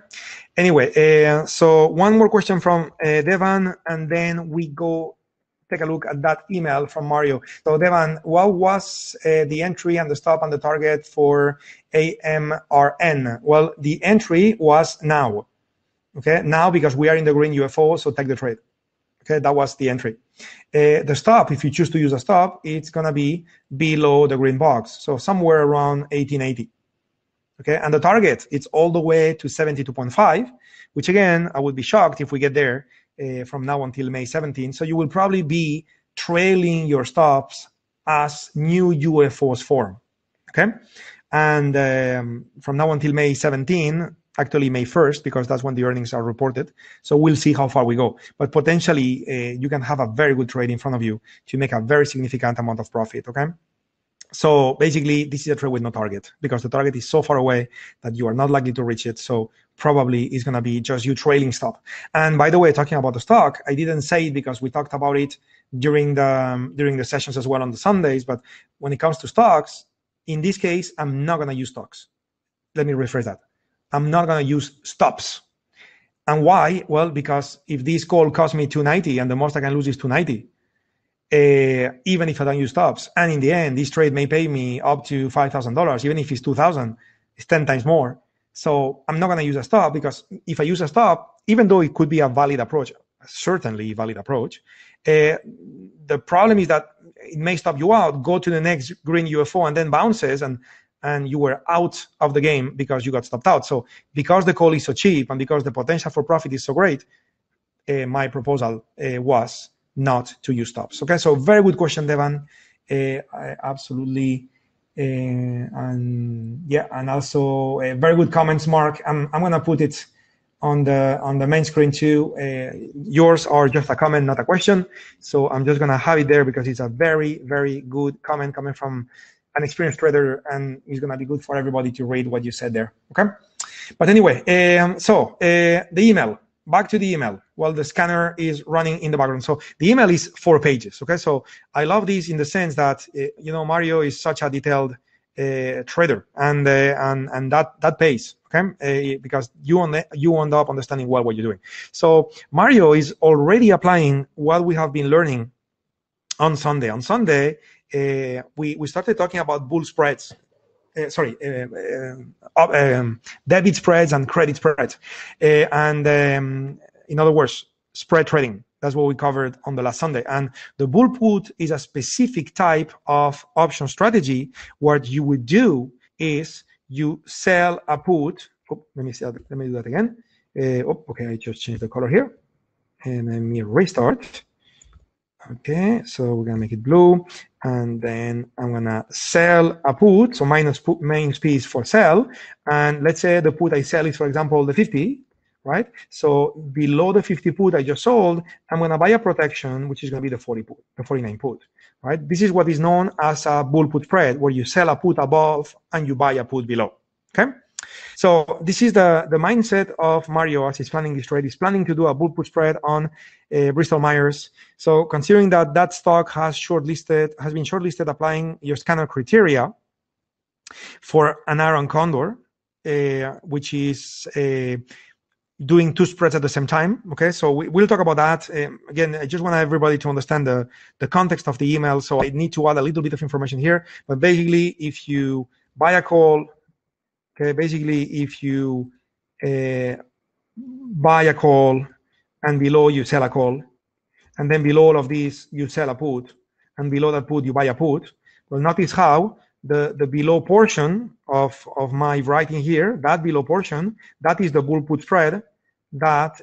Anyway, so one more question from Devan, and then we go take a look at that email from Mario. So Devan, what was the entry and the stop and the target for AMRN? Well, the entry was now. Okay, now, because we are in the green UFO, so take the trade. Okay, that was the entry. The stop, if you choose to use a stop, it's going to be below the green box, so somewhere around 1880. Okay, and the target, it's all the way to 72.5, which again, I would be shocked if we get there from now until May 17. So you will probably be trailing your stops as new UFOs form. Okay, and from now until May 17, actually May 1st, because that's when the earnings are reported. So we'll see how far we go. But potentially, you can have a very good trade in front of you to make a very significant amount of profit, okay? So basically, this is a trade with no target, because the target is so far away that you are not likely to reach it. So probably it's going to be just you trailing stop. And by the way, talking about the stock, I didn't say it because we talked about it during the sessions as well on the Sundays. But when it comes to stocks, in this case, I'm not going to use stocks. Let me rephrase that. I'm not going to use stops. And why? Well, because if this call costs me 290 and the most I can lose is 290, even if I don't use stops, and in the end, this trade may pay me up to $5,000, even if it's 2,000, it's 10 times more. So I'm not going to use a stop, because if I use a stop, even though it could be a valid approach, certainly a valid approach, the problem is that it may stop you out, go to the next green UFO and then bounces, and you were out of the game because you got stopped out. So because the call is so cheap and because the potential for profit is so great, my proposal was not to use stops. Okay, so very good question, Devan. Absolutely. And yeah, and also very good comments, Mark. I'm gonna put it on the main screen too. Yours are just a comment, not a question. So I'm just gonna have it there because it's a very, very good comment coming from an experienced trader, and it's going to be good for everybody to read what you said there. Okay, but anyway, so the email, back to the email. Well, the scanner is running in the background, so the email is 4 pages. Okay, so I love this in the sense that Mario is such a detailed trader, and that pays. Okay, because you end up understanding well what you're doing. So Mario is already applying what we have been learning on Sunday. On Sunday, we started talking about bull spreads. Debit spreads and credit spreads. In other words, spread trading. That's what we covered on the last Sunday. And the bull put is a specific type of option strategy. What you would do is you sell a put. Oh, let me do that again. Okay, I just changed the color here. And let me restart. Okay, so we're gonna make it blue, and then I'm gonna sell a put. So minus put main piece for sell, and let's say the put I sell is, for example, the 50, right? So below the 50 put I just sold, I'm gonna buy a protection, which is gonna be the 40 put, the 49 put, right? This is what is known as a bull put spread, where you sell a put above and you buy a put below. Okay. So this is the mindset of Mario as he's planning this trade. He's planning to do a bull put spread on Bristol Myers. So considering that stock has been shortlisted applying your scanner criteria for an iron condor, which is doing two spreads at the same time. Okay, so we'll talk about that. Again, I just want everybody to understand the context of the email. So I need to add a little bit of information here. But basically, if you buy a call, okay, basically, if you buy a call and below you sell a call, and then below all of these you sell a put, and below that put you buy a put, well, notice how the below portion of my writing here, that below portion, that is the bull put spread that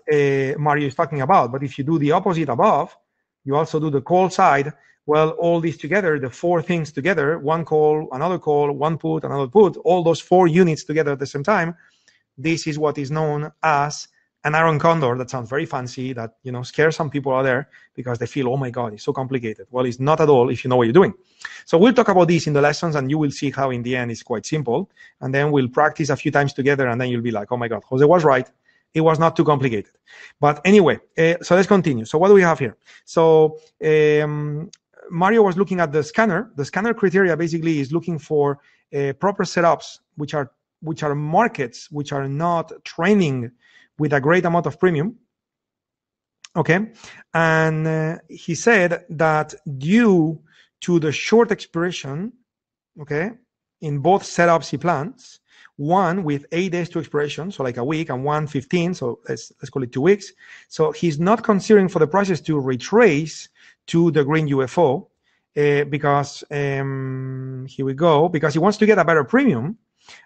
Mario is talking about. But if you do the opposite above, you also do the call side. Well, all these together, the four things together, one call, another call, one put, another put, all those four units together at the same time, this is what is known as an iron condor. That sounds very fancy, that, you know, scares some people out there because they feel, oh my God, it's so complicated. Well, it's not at all if you know what you're doing. So we'll talk about this in the lessons, and you will see how in the end it's quite simple. And then we'll practice a few times together, and then you'll be like, oh my God, Jose was right. It was not too complicated. But anyway, so let's continue. So what do we have here? So Mario was looking at the scanner. The scanner criteria basically is looking for proper setups, which are markets which are not training with a great amount of premium. Okay, and he said that due to the short expiration, okay, in both setups he plans, one with 8 days to expiration, so like a week, and 1 15, so let's call it 2 weeks. So he's not considering for the prices to retrace to the green UFO because here we go, because he wants to get a better premium.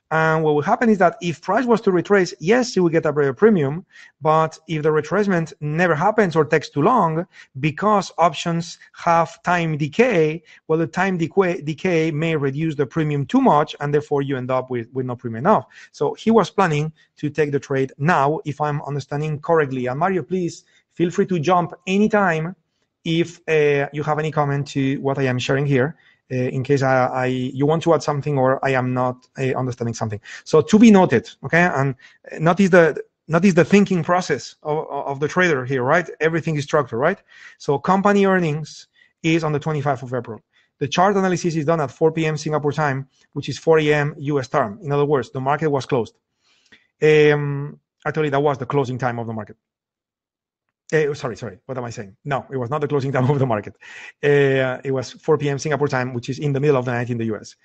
And what will happen is that if price was to retrace, yes, he will get a better premium. But if the retracement never happens or takes too long, because options have time decay, well, the time decay may reduce the premium too much, and therefore you end up with no premium enough. So he was planning to take the trade now, if I'm understanding correctly. And Mario, please feel free to jump anytime if you have any comment to what I am sharing here. In case you want to add something or I am not understanding something. So to be noted, okay, and notice the thinking process of the trader here, right? Everything is structured, right? So company earnings is on the 25th of April. The chart analysis is done at 4 p.m. Singapore time, which is 4 a.m. US time. In other words, the market was closed. Actually, that was the closing time of the market. Sorry. What am I saying? No, it was not the closing time of the market. It was 4 p.m. Singapore time, which is in the middle of the night in the US.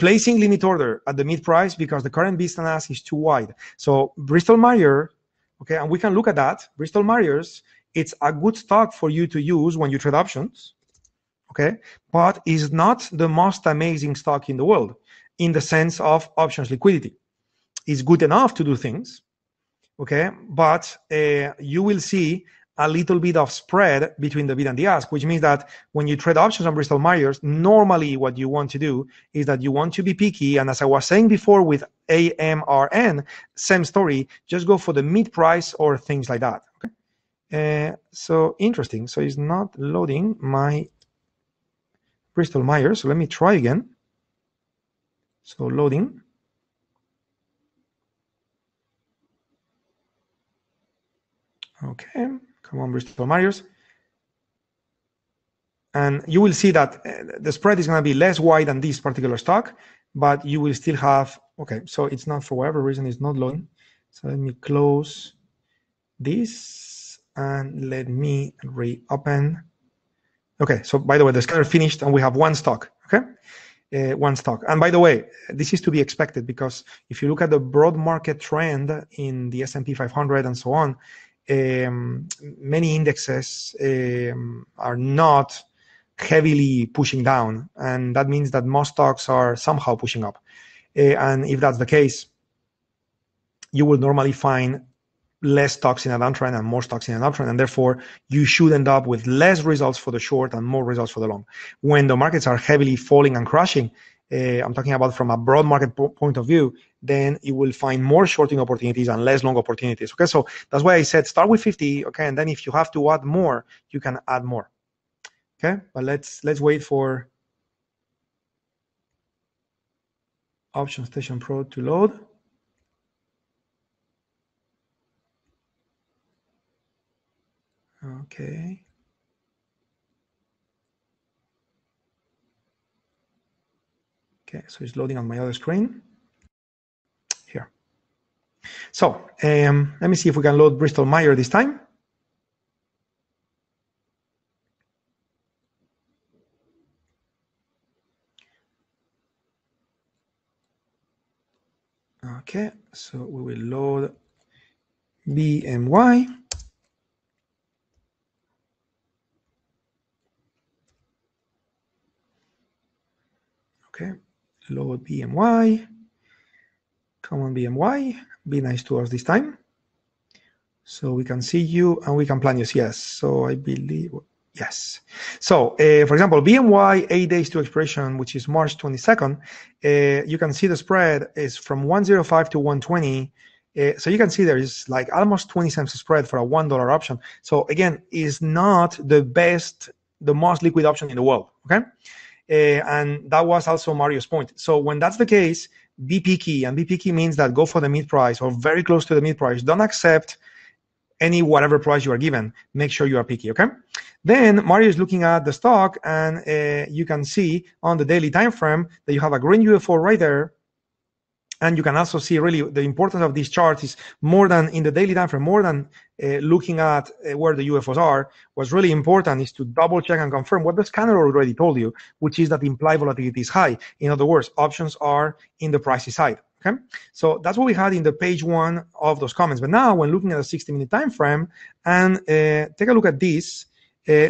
Placing limit order at the mid price because the current bid and ask is too wide. So Bristol Myers, okay, and we can look at that. Bristol Myers, it's a good stock for you to use when you trade options, okay, but is not the most amazing stock in the world in the sense of options liquidity. It's good enough to do things. Okay, but you will see a little bit of spread between the bid and the ask, which means that when you trade options on Bristol Myers, normally what you want to do is that you want to be picky. And as I was saying before with AMRN, same story, just go for the mid price or things like that. Okay? So interesting. So it's not loading my Bristol Myers. So let me try again. So loading. Okay, come on, Bristol Myers. And you will see that the spread is going to be less wide than this particular stock, but you will still have, okay, so it's not, for whatever reason, it's not loading. So let me close this and let me reopen Okay, so by the way, the scanner finished and we have one stock, okay? One stock. And by the way, this is to be expected because if you look at the broad market trend in the S&P 500 and so on, many indexes are not heavily pushing down. And that means that most stocks are somehow pushing up. And if that's the case, you will normally find less stocks in a downtrend and more stocks in an uptrend, and therefore you should end up with less results for the short and more results for the long. When the markets are heavily falling and crashing, I'm talking about from a broad market point of view, then you will find more shorting opportunities and less long opportunities. Okay, so that's why I said start with 50. Okay, and then if you have to add more, you can add more. Okay, but let's wait for Option Station Pro to load. Okay. Okay, so it's loading on my other screen. Here. So let me see if we can load Bristol Myers this time. Okay, so we will load BMY. Okay, load BMY. Come on, BMY. Be nice to us this time. So we can see you and we can plan you. Yes, so I believe, yes. So, for example, BMY 8 days to expiration, which is March 22nd, you can see the spread is from 105 to 120. So you can see there is like almost 20 cents spread for a $1 option. So again, is not the best, the most liquid option in the world, okay? And that was also Mario's point. So when that's the case, be picky, and be picky means that go for the mid price or very close to the mid price. Don't accept any whatever price you are given. Make sure you are picky, okay? Then Mario is looking at the stock, and you can see on the daily time frame that you have a green UFO right there. And you can also see really the importance of this chart is more than in the daily time frame, more than looking at where the UFOs are. What's really important is to double check and confirm what the scanner already told you, which is that the implied volatility is high. In other words, options are in the pricey side. Okay, so that's what we had in the page one of those comments. But now, when looking at a 60-minute time frame, and take a look at this,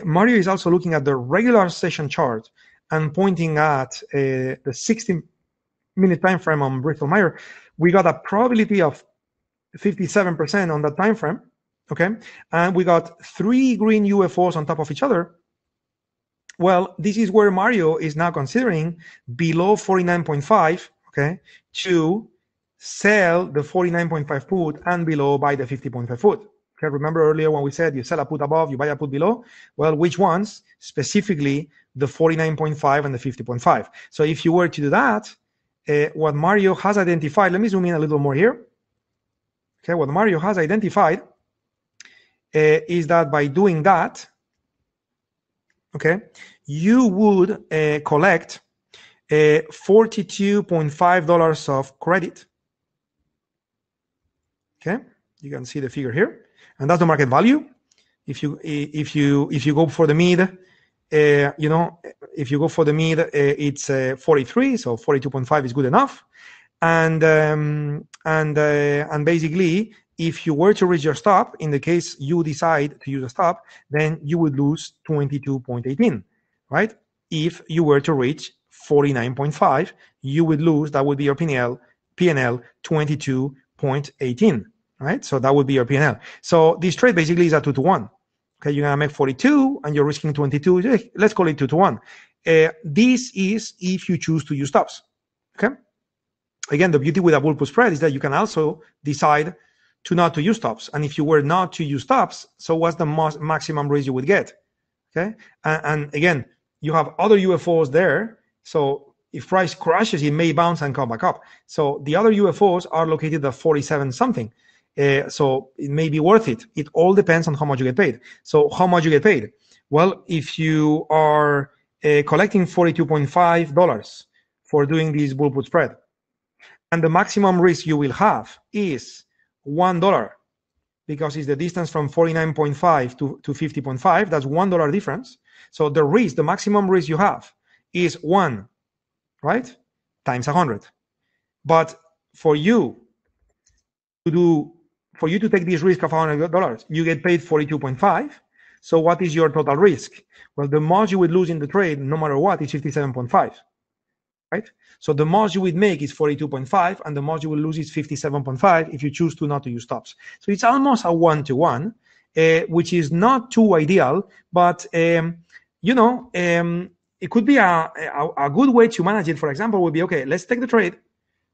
Mario is also looking at the regular session chart and pointing at the 60-minute time frame on Bristol Myers. We got a probability of 57% on that time frame. Okay, and we got 3 green UFOs on top of each other. Well, this is where Mario is now considering below 49.5. Okay, to sell the 49.5 put and below buy the 50.5 put. Okay, remember earlier when we said you sell a put above, you buy a put below? Well, which ones? Specifically, the 49.5 and the 50.5. So if you were to do that, what Mario has identified, let me zoom in a little more here. Okay, what Mario has identified is that by doing that, okay, you would collect $42.5 of credit. Okay, you can see the figure here, and that's the market value. If you go for the mid, if you go for the mid, it's 43, so 42.5 is good enough. And basically, if you were to reach your stop, in the case you decide to use a stop, then you would lose 22.18, right? If you were to reach 49.5, you would lose, that would be your P&L 22.18, right? So that would be your P&L. So this trade basically is a 2-to-1. Okay, you're gonna make 42 and you're risking 22. Let's call it 2-to-1. This is if you choose to use stops. Okay. Again, the beauty with a bull put spread is that you can also decide to not to use stops. And if you were not to use stops, so what's the maximum risk you would get? Okay, and again, you have other UFOs there. So if price crashes, it may bounce and come back up. So the other UFOs are located at 47 something. So it may be worth it. It all depends on how much you get paid. So how much you get paid? Well, if you are collecting $42.5 for doing this bull put spread, and the maximum risk you will have is $1, because it's the distance from 49.5 to 50.5. That's $1 difference. So the risk, the maximum risk you have is 1, right? Times 100. But for you to take this risk of $100, you get paid 42.5. So what is your total risk? Well, the most you would lose in the trade, no matter what, is 57.5, right? So the most you would make is 42.5, and the most you will lose is 57.5 if you choose to not to use stops. So it's almost a 1-to-1, which is not too ideal, but it could be a good way to manage it. For example, would be, okay, let's take the trade,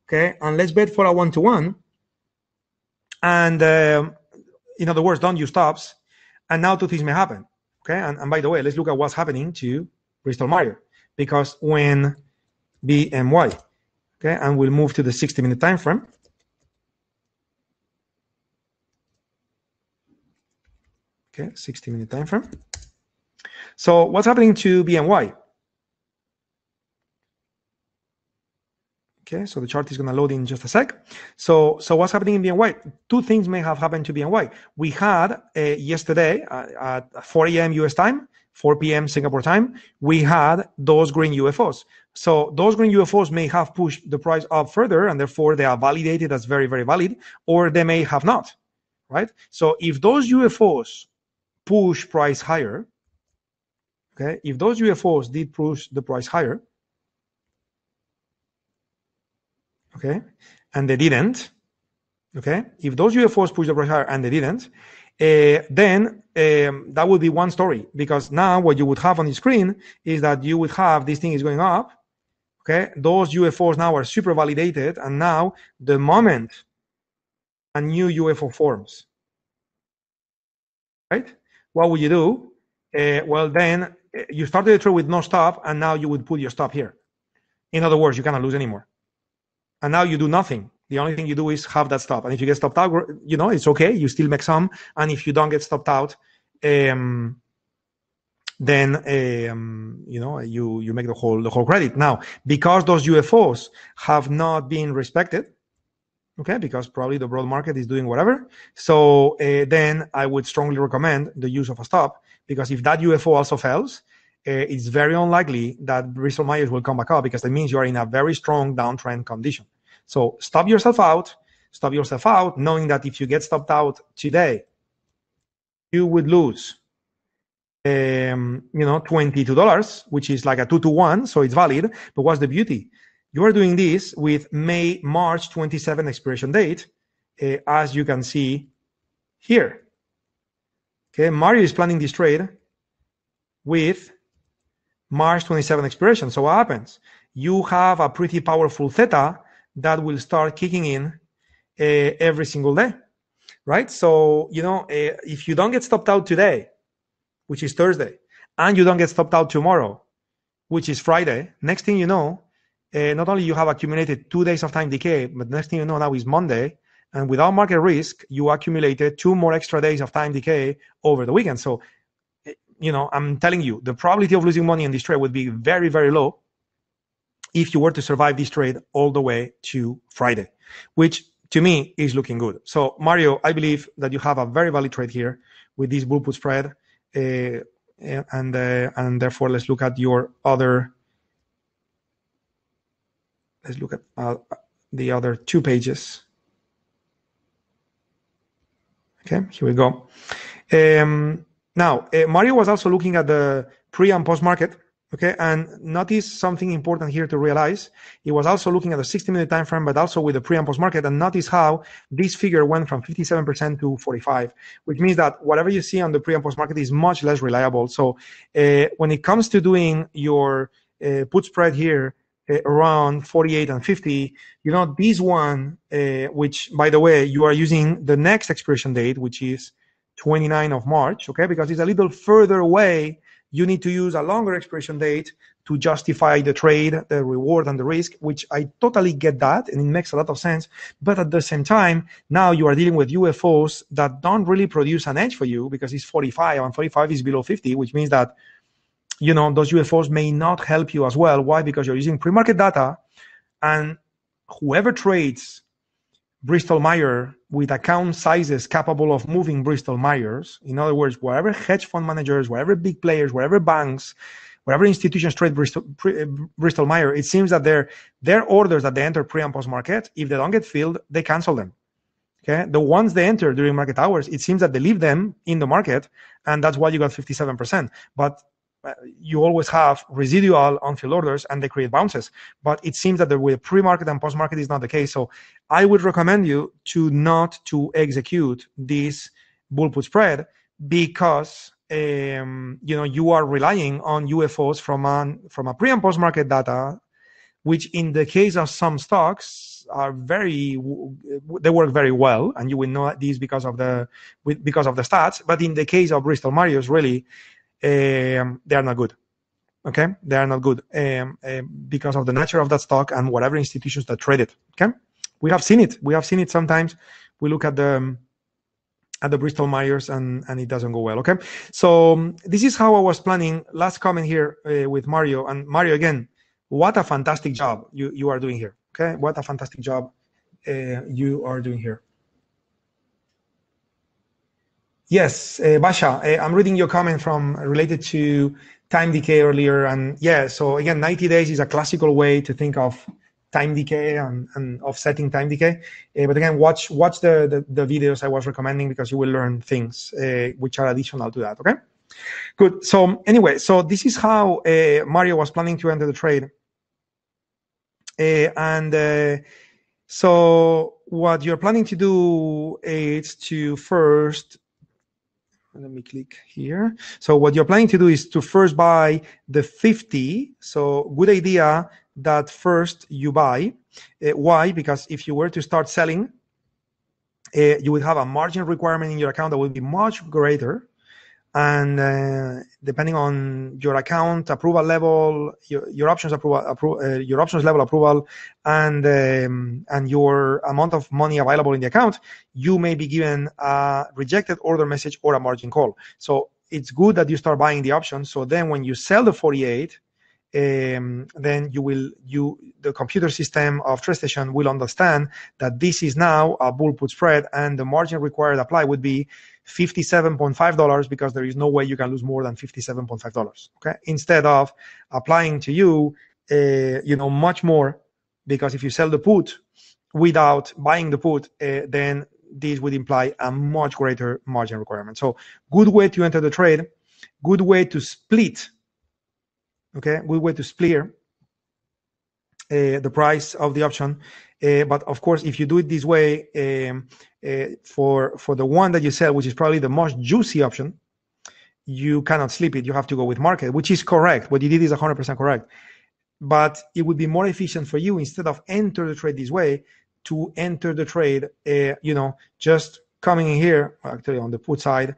okay, and let's bet for a 1-to-1. And in other words, don't use stops. And now 2 things may happen. Okay. And by the way, let's look at what's happening to Bristol Myers, because when BMY, okay, and we'll move to the 60-minute time frame. Okay, 60-minute time frame. So what's happening to BMY? Okay, so the chart is going to load in just a sec. So what's happening in BNY? 2 things may have happened to BNY. We had yesterday at 4 a.m. US time, 4 p.m. Singapore time, we had those green UFOs. So those green UFOs may have pushed the price up further, and therefore they are validated as very, very valid, or they may have not, right? So if those UFOs push price higher, okay, if those UFOs did push the price higher, okay, and they didn't, okay, if those UFOs push the price higher and they didn't, then that would be one story, because now what you would have on the screen is that you would have this thing is going up, okay, those UFOs now are super validated, and now the moment a new UFO forms, right, what would you do? Well, then you started the trade with no stop, and now you would put your stop here. In other words, you cannot lose anymore. And now you do nothing. The only thing you do is have that stop. And if you get stopped out, it's okay. You still make some. And if you don't get stopped out, then you make the whole credit. Now, because those UFOs have not been respected, okay, because probably the broad market is doing whatever. So then I would strongly recommend the use of a stop, because if that UFO also fails, it's very unlikely that Bristol Myers will come back up, because that means you are in a very strong downtrend condition. So stop yourself out, knowing that if you get stopped out today, you would lose, $22, which is like a 2-to-1, so it's valid. But what's the beauty? You are doing this with March 27 expiration date, as you can see here. Okay, Mario is planning this trade with March 27 expiration. So what happens? You have a pretty powerful theta that will start kicking in every single day, right? So, if you don't get stopped out today, which is Thursday, and you don't get stopped out tomorrow, which is Friday, next thing you know, not only you have accumulated 2 days of time decay, but next thing you know now is Monday, and without market risk, you accumulated 2 more extra days of time decay over the weekend. So, I'm telling you, the probability of losing money in this trade would be very, very low if you were to survive this trade all the way to Friday, which to me is looking good. So Mario, I believe that you have a very valid trade here with this bull put spread, and therefore let's look at your other. Let's look at the other 2 pages. Okay, here we go. Now, Mario was also looking at the pre and post market. Okay, and notice something important here to realize. He was also looking at the 60-minute time frame, but also with the pre and post market. And notice how this figure went from 57% to 45%, which means that whatever you see on the pre and post market is much less reliable. So when it comes to doing your put spread here around 48 and 50, this one, which by the way, you are using the next expiration date, which is 29 of March, okay, because it's a little further away. You need to use a longer expiration date to justify the trade, the reward, and the risk, which I totally get that, and it makes a lot of sense. But at the same time, now you are dealing with UFOs that don't really produce an edge for you, because it's 45, and 45 is below 50, which means that, those UFOs may not help you as well. Why? Because you're using pre-market data, and whoever trades Bristol Myers with account sizes capable of moving Bristol Myers. In other words, wherever hedge fund managers, wherever big players, wherever banks, wherever institutions trade Bristol Myers, it seems that their orders that they enter pre and post market, if they don't get filled, they cancel them. Okay, the ones they enter during market hours, it seems that they leave them in the market, and that's why you got 57%. But you always have residual unfilled orders, and they create bounces. But it seems that with pre-market and post-market is not the case. So I would recommend you to not to execute this bull put spread, because you are relying on UFOs from a pre and post-market data, which in the case of some stocks they work very well, and you will know this because of the stats. But in the case of Bristol Myers, really, they are not good. Okay, they are not good because of the nature of that stock and whatever institutions that trade it. Okay, we have seen it sometimes. We look at the Bristol Myers and it doesn't go well. Okay, so this is how I was planning. Last comment here with Mario. And Mario, again, what a fantastic job you are doing here. Okay, what a fantastic job you are doing here. Yes, Basha, I'm reading your comment related to time decay earlier. And yeah, so again, 90 days is a classical way to think of time decay and offsetting time decay. But again, watch the videos I was recommending, because you will learn things which are additional to that. Okay, good. So anyway, so this is how Mario was planning to enter the trade. So what you're planning to do is to first, let me click here. So what you're planning to do is to first buy the 50. So good idea that first you buy. Why? Because if you were to start selling, you would have a margin requirement in your account that would be much greater. And depending on your account approval level, your options your options level approval, and your amount of money available in the account, you may be given a rejected order message or a margin call. So it's good that you start buying the options. So then when you sell the 48, then the computer system of TradeStation will understand that this is now a bull put spread, and the margin required apply would be $57.5, because there is no way you can lose more than $57.5. Okay, instead of applying to you, much more, because if you sell the put without buying the put, then this would imply a much greater margin requirement. So good way to enter the trade, good way to split. Okay, good way to split the price of the option. But of course, if you do it this way, for the one that you sell, which is probably the most juicy option, you cannot slip it. You have to go with market, which is correct. What you did is 100% correct. But it would be more efficient for you, instead of enter the trade this way, to enter the trade, just coming in here, actually on the put side.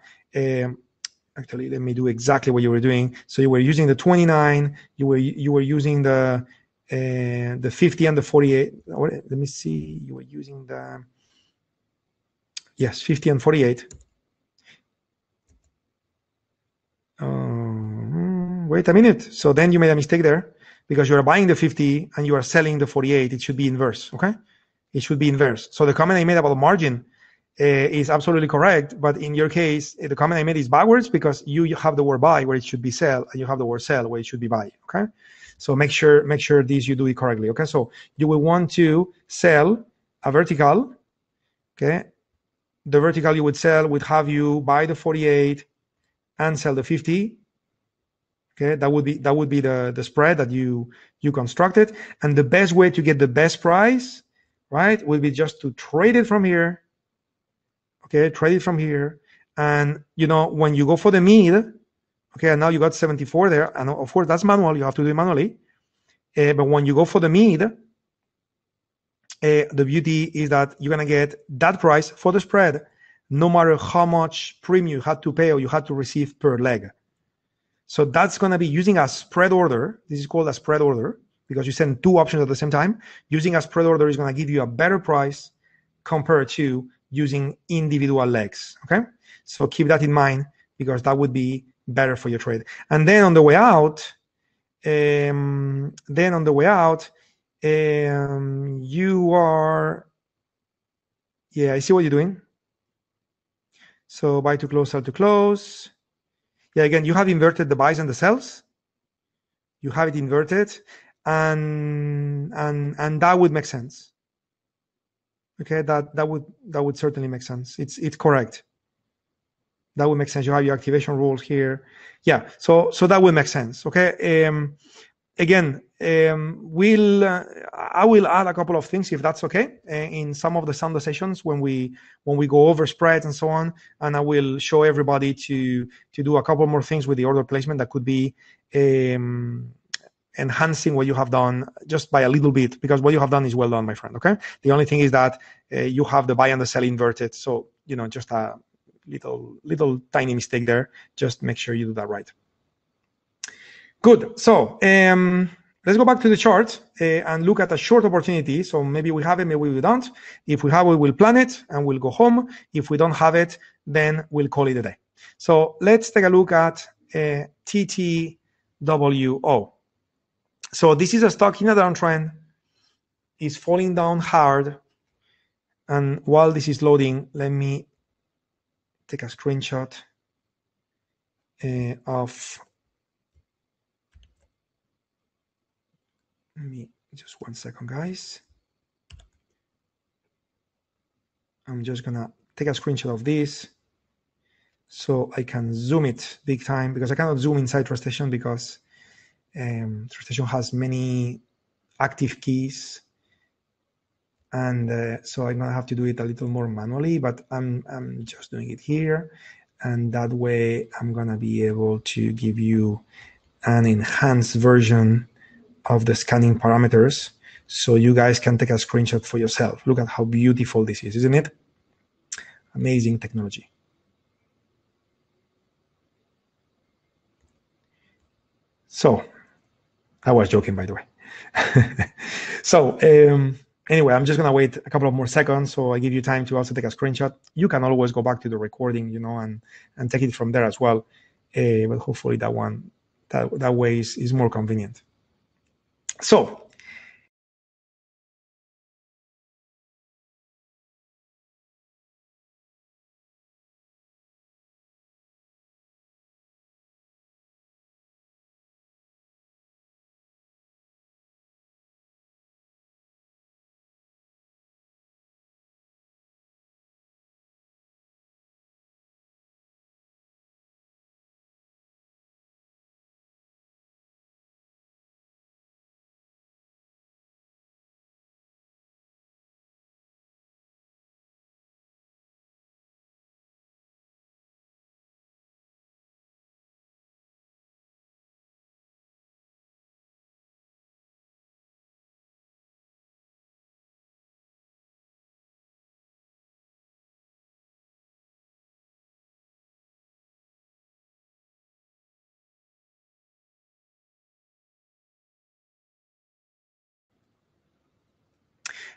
Actually, let me do exactly what you were doing. So you were using the 29, you were using the 50 and the 48. Let me see. You were using the 50 and 48. Wait a minute. So then you made a mistake there, because you are buying the 50 and you are selling the 48. It should be inverse. Okay, it should be inverse. So the comment I made about margin is absolutely correct, but in your case, the comment I made is backwards, because you have the word buy where it should be sell, and you have the word sell where it should be buy. Okay, so make sure this you do it correctly. Okay, so you will want to sell a vertical. Okay, the vertical you would sell would have you buy the 48 and sell the 50. Okay, that would be the spread that you constructed, and the best way to get the best price, right, would be just to trade it from here. Okay, trade it from here, and when you go for the mid, okay, and now you got 74 there, and of course that's manual. You have to do it manually. But when you go for the mid, the beauty is that you're gonna get that price for the spread, no matter how much premium you had to pay or you had to receive per leg. So that's gonna be using a spread order. This is called a spread order, because you send two options at the same time. Using a spread order is gonna give you a better price compared to using individual legs. Okay, so keep that in mind, because that would be better for your trade. And then on the way out, you are Yeah, I see what you're doing. So buy to close, sell to close. Yeah, again, you have inverted the buys and the sells. You have it inverted, and that would make sense. Okay, that would certainly make sense. It's correct. That would make sense. You have your activation rules here. Yeah, so that would make sense. Okay. Again, I will add a couple of things if that's okay in some of the Sunday sessions when we go over spreads and so on, and I will show everybody to do a couple more things with the order placement that could be enhancing what you have done just by a little bit, because what you have done is well done, my friend. Okay. The only thing is that you have the buy and the sell inverted, so just a little tiny mistake there. Just make sure you do that right. Good. So let's go back to the chart and look at a short opportunity. So maybe we have it, maybe we don't. If we have it, we'll plan it and we'll go home. If we don't have it, then we'll call it a day. So let's take a look at TTWO. So this is a stock in a downtrend. It's falling down hard. And while this is loading, let me take a screenshot of... Just 1 second, guys. I'm just gonna take a screenshot of this so I can zoom it big time, because I cannot zoom inside TradeStation because TradeStation has many active keys, and so I'm gonna have to do it a little more manually, but I'm just doing it here, and that way I'm gonna be able to give you an enhanced version of the scanning parameters so you guys can take a screenshot for yourself. Look at how beautiful this is, isn't it? Amazing technology. So I was joking, by the way. So anyway, I'm just gonna wait a couple of more seconds so I give you time to also take a screenshot. You can always go back to the recording, and take it from there as well. But hopefully that way is more convenient. So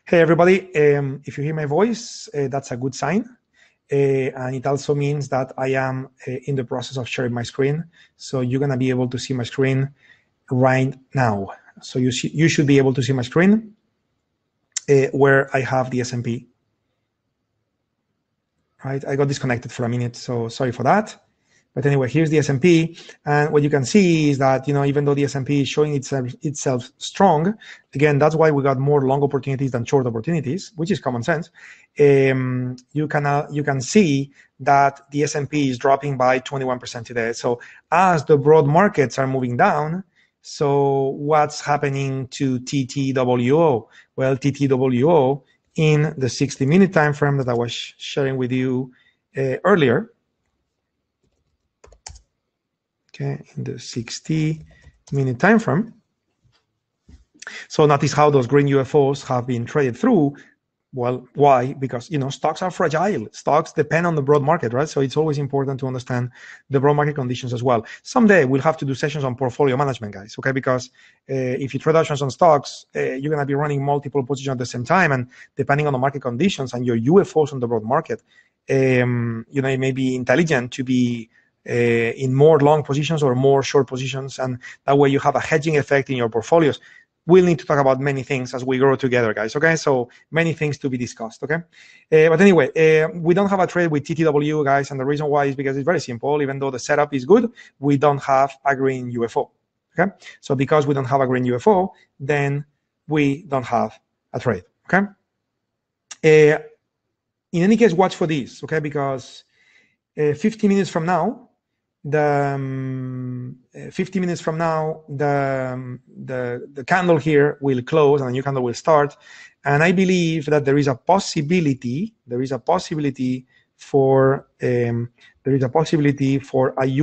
hey, everybody. If you hear my voice, that's a good sign. And it also means that I am in the process of sharing my screen. So you're going to be able to see my screen right now. So you should be able to see my screen where I have the S&P. Right? I got disconnected for a minute, so sorry for that. But anyway, here's the S&P, and what you can see is that even though the S&P is showing itself strong, again, that's why we got more long opportunities than short opportunities, which is common sense. You can see that the S&P is dropping by 21% today. So as the broad markets are moving down, so what's happening to TTWO? Well, TTWO in the 60-minute time frame that I was sharing with you earlier. Okay, in the 60-minute time frame. So notice how those green UFOs have been traded through. Well, why? Because stocks are fragile. Stocks depend on the broad market, right? So it's always important to understand the broad market conditions as well. Someday we'll have to do sessions on portfolio management, guys. Okay, because if you trade options on stocks, you're gonna be running multiple positions at the same time, and depending on the market conditions and your UFOs on the broad market, it may be intelligent to be in more long positions or more short positions, and that way you have a hedging effect in your portfolios. we'll need to talk about many things as we grow together, guys. Okay, so many things to be discussed. Okay, but anyway, we don't have a trade with TTW, guys, and the reason why is because it's very simple. Even though the setup is good, we don't have a green UFO. Okay, so because we don't have a green UFO, then we don't have a trade. Okay. In any case, watch for this. Okay, because 50 minutes from now, the 50 minutes from now, the candle here will close and a new candle will start, and I believe that there is a possibility for a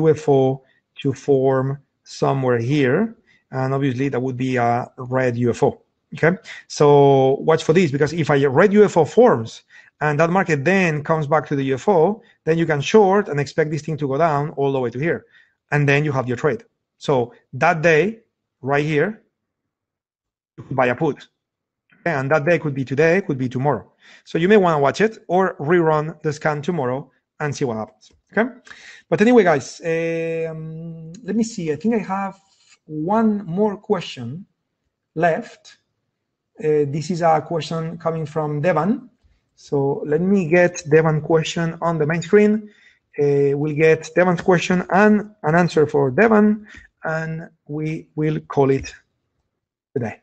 UFO to form somewhere here, and obviously that would be a red UFO. Okay, so watch for this, because if a red UFO forms and that market then comes back to the UFO, then you can short and expect this thing to go down all the way to here. And then you have your trade. So that day, right here, you could buy a put. Okay? And that day could be today, could be tomorrow. So you may want to watch it or rerun the scan tomorrow and see what happens. Okay? But anyway, guys, let me see. I think I have one more question left. This is a question coming from Devan. So let me get Devan's question on the main screen. We'll get Devan's question and an answer for Devan, and we will call it today.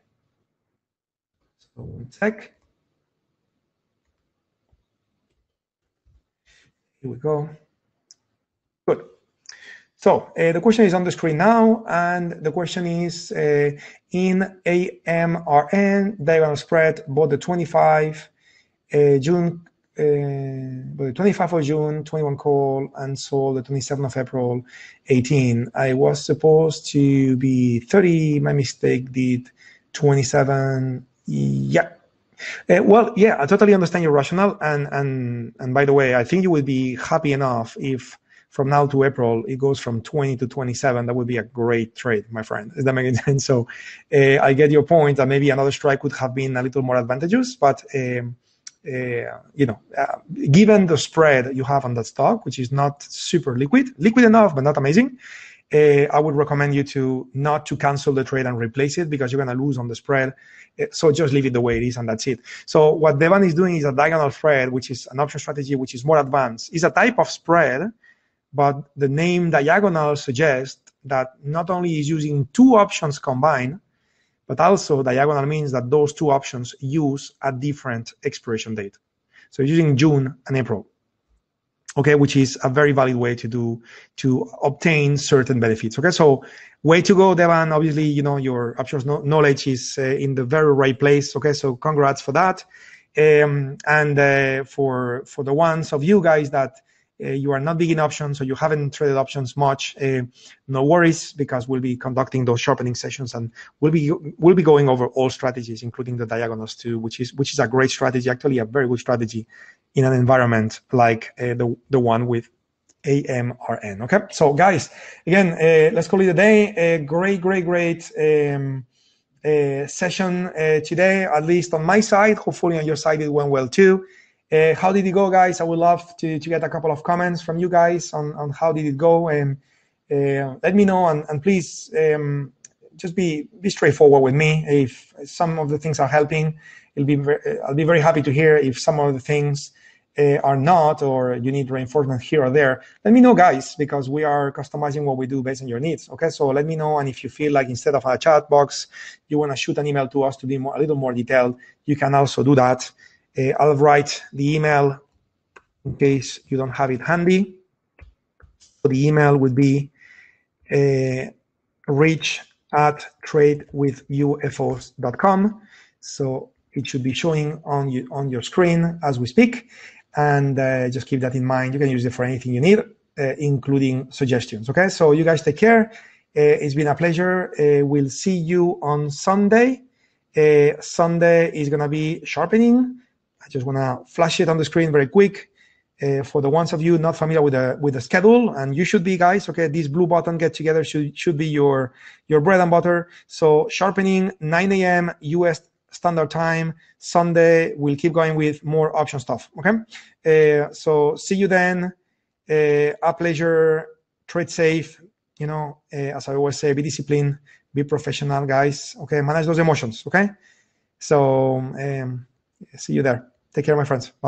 So one sec. Here we go. Good. So the question is on the screen now, and the question is, in AMRN, diagonal spread, bought the 25 June, the 25th of June, 21 call, and sold the 27th of April, 18. I was supposed to be 30. My mistake did 27. Yeah. Well, yeah, I totally understand your rationale. And by the way, I think you would be happy enough if from now to April, it goes from 20 to 27. That would be a great trade, my friend. Is that making sense? So I get your point that maybe another strike would have been a little more advantageous, but given the spread you have on that stock, which is not super liquid enough, but not amazing, I would recommend you to not to cancel the trade and replace it, because you're going to lose on the spread. So just leave it the way it is, and that's it. So what Devan is doing is a diagonal spread, which is an option strategy, which is more advanced. It's a type of spread, but the name diagonal suggests that not only is using two options combined, but also diagonal means that those two options use a different expiration date. So using June and April, okay, which is a very valid way to obtain certain benefits. Okay, so way to go, Devan. Obviously, your options knowledge is in the very right place. Okay, so congrats for that. And for the ones of you guys that you are not big in options, so you haven't traded options much, no worries, because we'll be conducting those sharpening sessions, and we'll be going over all strategies, including the diagonals too, which is a great strategy, actually a very good strategy in an environment like the one with AMRN. Okay, so guys, again, let's call it a day. A great session today, at least on my side. Hopefully on your side it went well too. How did it go, guys? I would love to get a couple of comments from you guys on how did it go, and let me know, and please just be straightforward with me. If some of the things are helping, I'll be very happy to hear. If some of the things are not, or you need reinforcement here or there, let me know, guys, because we are customizing what we do based on your needs. Okay, so let me know, and if you feel like instead of a chat box, you want to shoot an email to us to be a little more detailed, you can also do that. I'll write the email in case you don't have it handy. So the email would be reach@tradewithufos.com. So it should be showing on your screen as we speak. And just keep that in mind. You can use it for anything you need, including suggestions. Okay, so you guys take care. It's been a pleasure. We'll see you on Sunday. Sunday is going to be sharpening. I just want to flash it on the screen very quick for the ones of you not familiar with the schedule, and you should be, guys. Okay, this blue button get together should be your bread and butter. So sharpening 9 a.m. US Standard Time Sunday. We'll keep going with more option stuff. Okay, so see you then. A pleasure. Trade safe. As I always say, be disciplined, Be professional, guys. Okay, manage those emotions. Okay, so see you there. Take care, my friends. Bye.